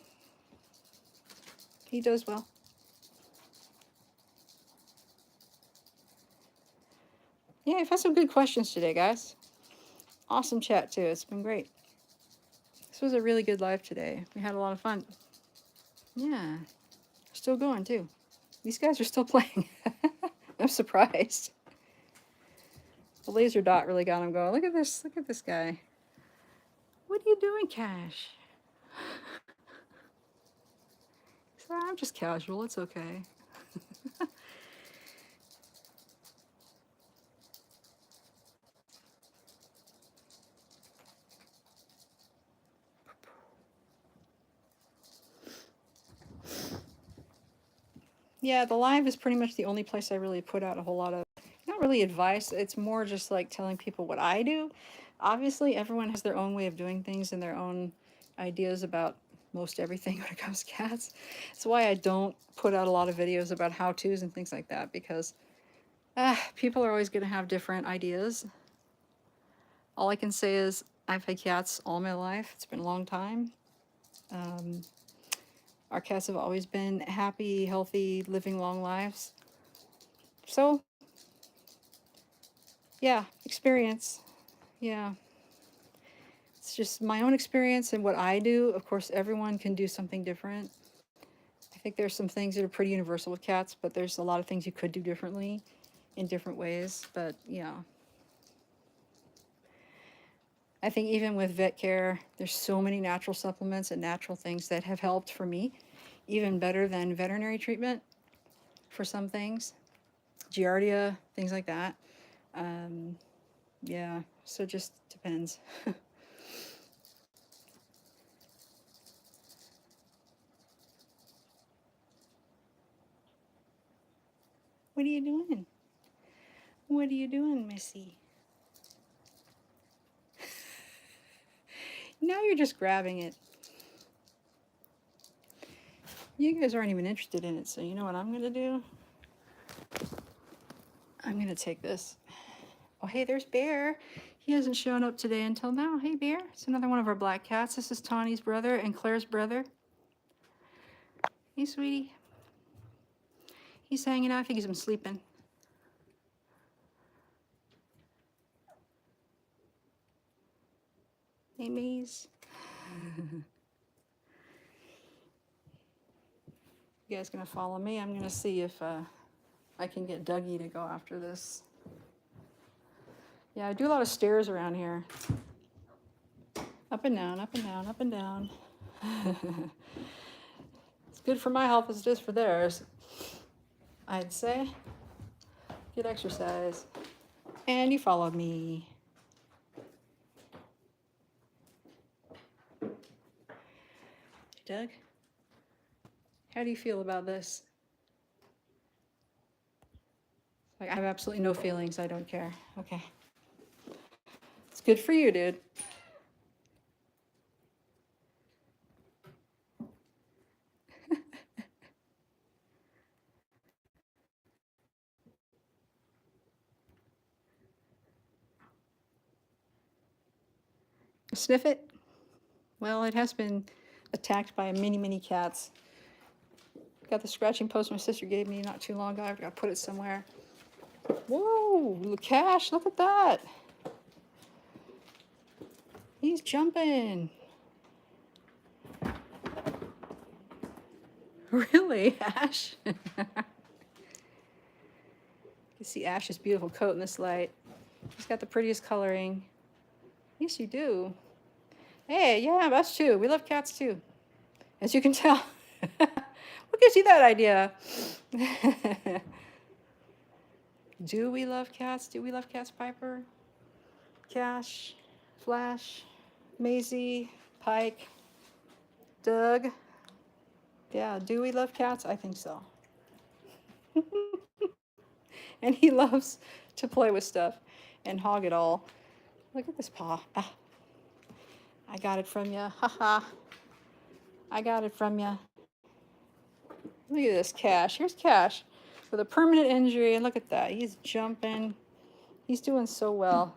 He does well. Yeah, I've had some good questions today, guys. Awesome chat, too. It's been great. This was a really good live today. We had a lot of fun. Yeah. Still going, too. These guys are still playing. I'm surprised. The laser dot really got him going. Look at this guy. What are you doing, Cash? So I'm just casual. It's okay. Yeah, the live is pretty much the only place I really put out a whole lot of, not really advice. It's more just like telling people what I do. Obviously, everyone has their own way of doing things and their own ideas about most everything when it comes to cats. That's why I don't put out a lot of videos about how-tos and things like that, because people are always going to have different ideas. All I can say is I've had cats all my life. It's been a long time. Our cats have always been happy, healthy, living long lives. So, yeah, experience. Yeah. It's just my own experience and what I do. Of course, everyone can do something different. I think there's some things that are pretty universal with cats, but there's a lot of things you could do differently in different ways. But, yeah. I think even with vet care, there's so many natural supplements and natural things that have helped for me, even better than veterinary treatment for some things. Giardia, things like that. Yeah, so just depends. What are you doing? What are you doing, Missy? Now you're just grabbing it. You guys aren't even interested in it, so you know what I'm going to do? I'm going to take this. Oh, hey, there's Bear. He hasn't shown up today until now. Hey, Bear. It's another one of our black cats. This is Tawny's brother and Claire's brother. Hey, sweetie. He's hanging out. I think he's been sleeping. Hey, Maze. You guys gonna follow me? I'm gonna see if I can get Dougie to go after this. Yeah, I do a lot of stairs around here. Up and down, up and down, up and down. It's good for my health as it is for theirs, I'd say. Good exercise. And you followed me. Doug, how do you feel about this? Like, I have absolutely no feelings. I don't care. Okay. It's good for you, dude. Sniff it? Well, it has been attacked by many cats. Got the scratching post my sister gave me not too long ago. I've got to put it somewhere. Whoa, Cash, look at that. He's jumping. Really, Ash? You can see Ash's beautiful coat in this light. He's got the prettiest coloring. Yes, you do. Hey, yeah, us too. We love cats too, as you can tell. What gives you that idea? Do we love cats? Do we love cats, Piper? Cash, Flash, Maisie, Pike, Doug. Yeah, do we love cats? I think so. And he loves to play with stuff and hog it all. Look at this paw. Ah. I got it from you. Haha. I got it from you. Look at this Cash. Here's Cash with a permanent injury. And look at that. He's jumping. He's doing so well.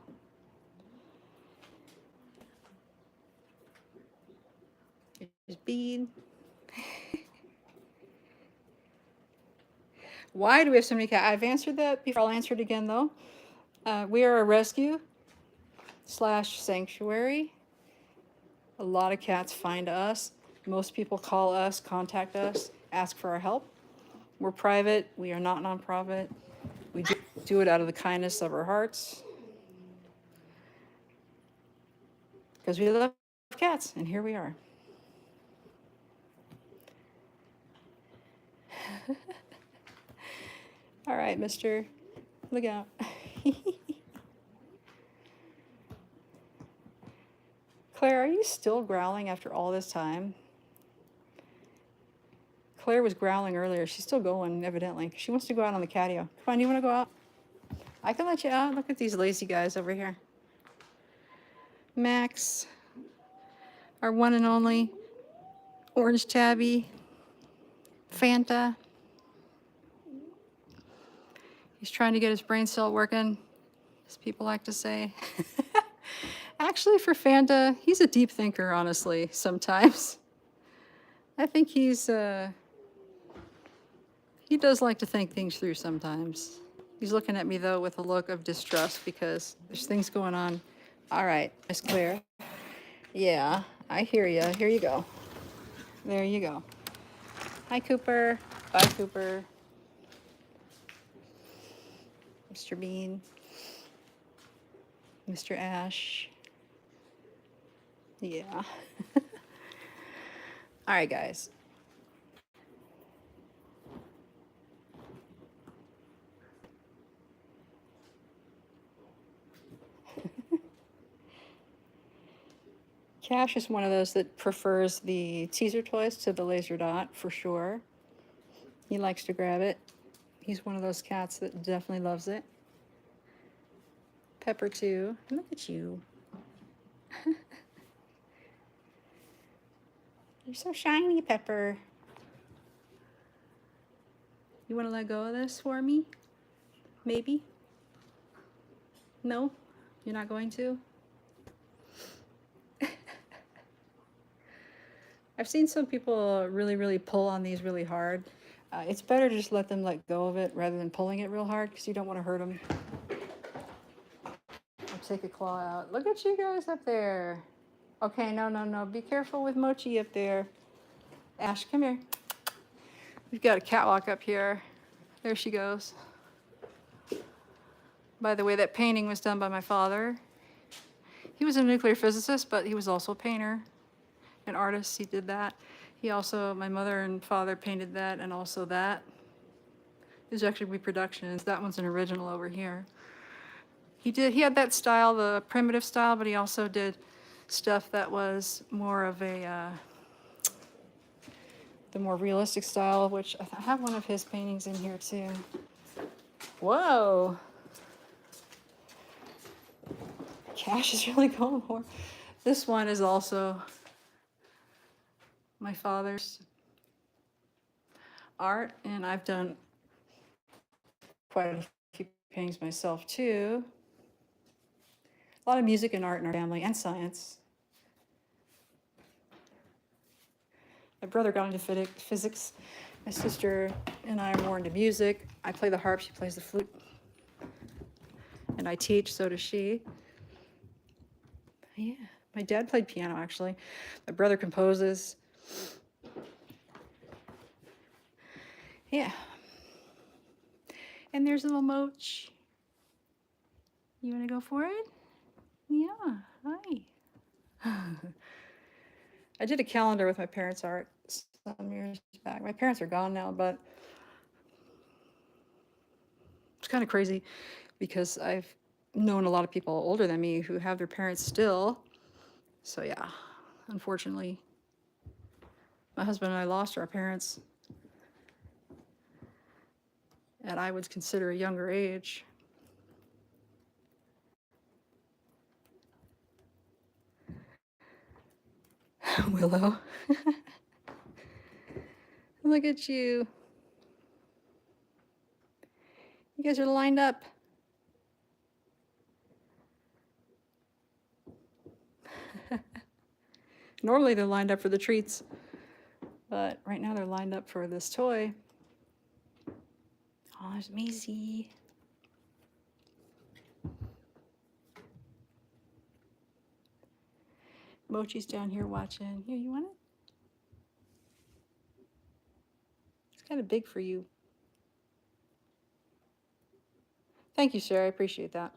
Here's Bean. Why do we have so many cats? I've answered that before. I'll answer it again, though. We are a rescue / sanctuary. A lot of cats find us. Most people call us, contact us, ask for our help. We're private. We are not nonprofit. We do it out of the kindness of our hearts. Because we love cats, and here we are. All right, mister. Look out. Claire, are you still growling after all this time? Claire was growling earlier. She's still going, evidently. She wants to go out on the catio. Come on, you want to go out? I can let you out. Look at these lazy guys over here. Max, our one and only orange tabby, Fanta. He's trying to get his brain cell working, as people like to say. Actually, for Fanta, he's a deep thinker, honestly, sometimes. I think he does like to think things through sometimes. He's looking at me, though, with a look of distrust because there's things going on. All right, Miss Claire. Yeah, I hear you. Here you go. There you go. Hi, Cooper. Bye, Cooper. Mr. Bean. Mr. Ash. Yeah. All right, guys. Cash is one of those that prefers the teaser toys to the laser dot, for sure. He likes to grab it. He's one of those cats that definitely loves it. Pepper, too. Look at you. You're so shiny, Pepper. You want to let go of this for me? Maybe? No? You're not going to? I've seen some people really pull on these really hard. It's better to just let them let go of it rather than pulling it real hard because you don't want to hurt them. I'll take a claw out. Look at you guys up there. Okay, no. Be careful with Mochi up there. Ash, come here. We've got a catwalk up here. There she goes. By the way, that painting was done by my father. He was a nuclear physicist, but he was also a painter, an artist. He did that. He also, my mother and father painted that and also that. These are actually reproductions. That one's an original over here. He had that style, the primitive style, but he also did stuff that was more of a, the more realistic style, which I have one of his paintings in here too. Whoa. Cash is really going for. This one is also my father's art, and I've done quite a few paintings myself too. A lot of music and art in our family, and science. My brother got into physics. My sister and I are more into music. I play the harp, she plays the flute. And I teach, so does she. Yeah, my dad played piano actually. My brother composes. Yeah. And there's a little Moch. You want to go for it? Yeah, hi. I did a calendar with my parents' art some years back. My parents are gone now, but it's kind of crazy because I've known a lot of people older than me who have their parents still. So yeah, unfortunately, my husband and I lost our parents at I would consider a younger age. Willow. Look at you. You guys are lined up. Normally they're lined up for the treats, but right now they're lined up for this toy. Oh, there's Maisie. Mochi's down here watching. Here, you want it? It's kind of big for you. Thank you, sir. I appreciate that.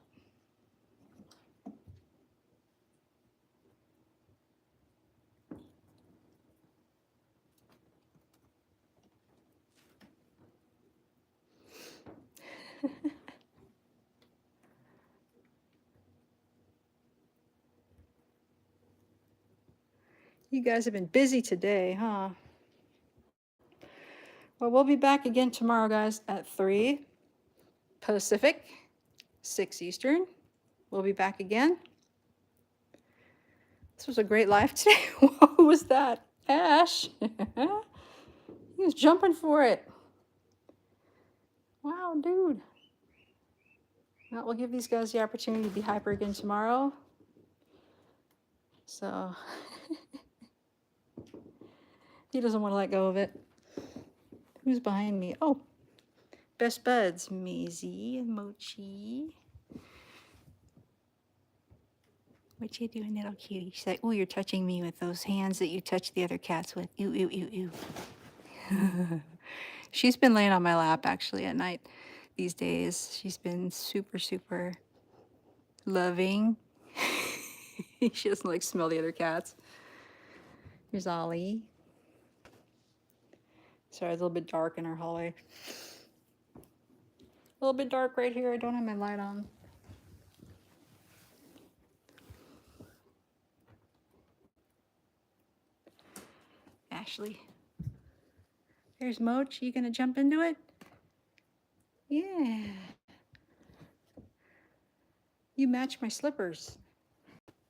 You guys have been busy today, huh? Well, we'll be back again tomorrow, guys, at 3 Pacific, 6 Eastern. We'll be back again. This was a great live today. What was that? Ash. He was jumping for it. Wow, dude. Well, we'll give these guys the opportunity to be hyper again tomorrow. So he doesn't want to let go of it. Who's behind me? Oh, best buds, Maisie and Mochi. What you doing, little cutie? She's like, oh, you're touching me with those hands that you touch the other cats with. Ew, ew, ew, ew. She's been laying on my lap, actually, at night these days. She's been super loving. She doesn't like smell the other cats. Here's Ollie. Sorry, it's a little bit dark in our hallway. A little bit dark right here. I don't have my light on. Ashley. There's Moch. You gonna jump into it? Yeah. You match my slippers.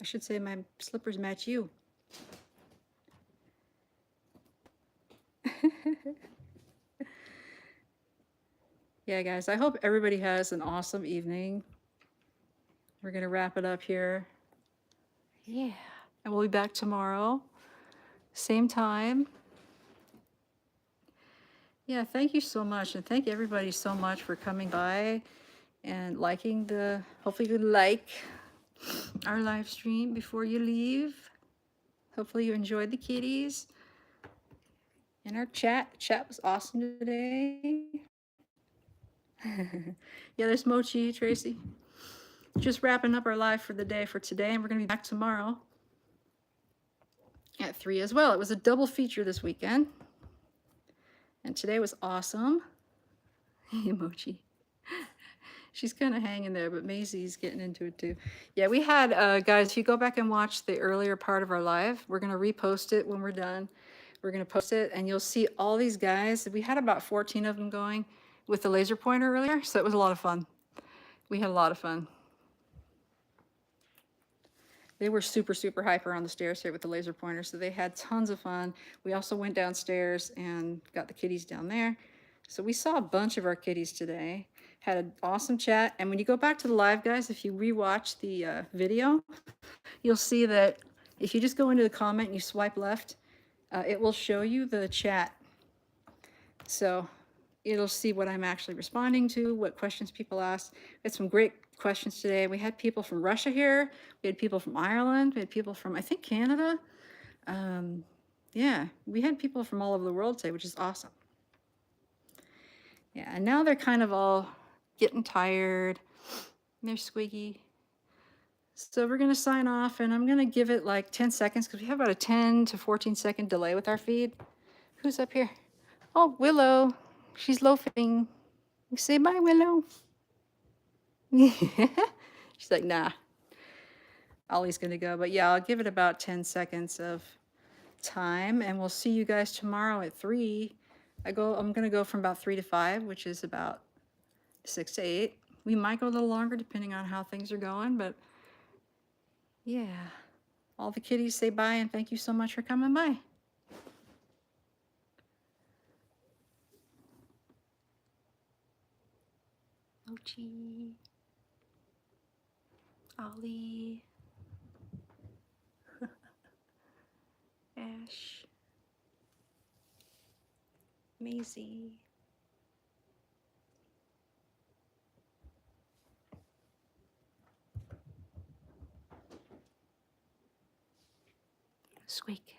I should say my slippers match you. Yeah, guys, I hope everybody has an awesome evening. We're going to wrap it up here. Yeah. And we'll be back tomorrow. Same time. Yeah, thank you so much. And thank everybody so much for coming by and liking the, hopefully you like our live stream before you leave. Hopefully you enjoyed the kitties and our chat. The chat was awesome today. Yeah, there's Mochi, Tracy. Just wrapping up our live for the day for today, and we're going to be back tomorrow at 3 as well. It was a double feature this weekend, and today was awesome. Mochi. She's kind of hanging there, but Maisie's getting into it too. Yeah, we had, guys, if you go back and watch the earlier part of our live, we're going to repost it when we're done. We're going to post it, and you'll see all these guys. We had about 14 of them going with the laser pointer earlier, so it was a lot of fun. We had a lot of fun. They were super, super hyper on the stairs here with the laser pointer, so they had tons of fun. We also went downstairs and got the kitties down there. So we saw a bunch of our kitties today, had an awesome chat. And when you go back to the live, guys, if you rewatch the video, you'll see that if you just go into the comment and you swipe left, it will show you the chat. So it'll see what I'm actually responding to, what questions people asked. We had some great questions today. We had people from Russia here. We had people from Ireland. We had people from, I think, Canada. Yeah, we had people from all over the world today, which is awesome. Yeah, and now they're kind of all getting tired. They're squeaky. So we're going to sign off, and I'm going to give it like 10 seconds because we have about a 10 to 14 second delay with our feed. Who's up here? Oh, Willow. She's loafing. Say bye, Willow. She's like, nah. Ollie's going to go. But yeah, I'll give it about 10 seconds of time, and we'll see you guys tomorrow at 3. I'm going to go from about 3 to 5, which is about 6 to 8. We might go a little longer depending on how things are going, but yeah. All the kitties say bye and thank you so much for coming by. Mochi. Ollie. Ash. Maisie. Squeak.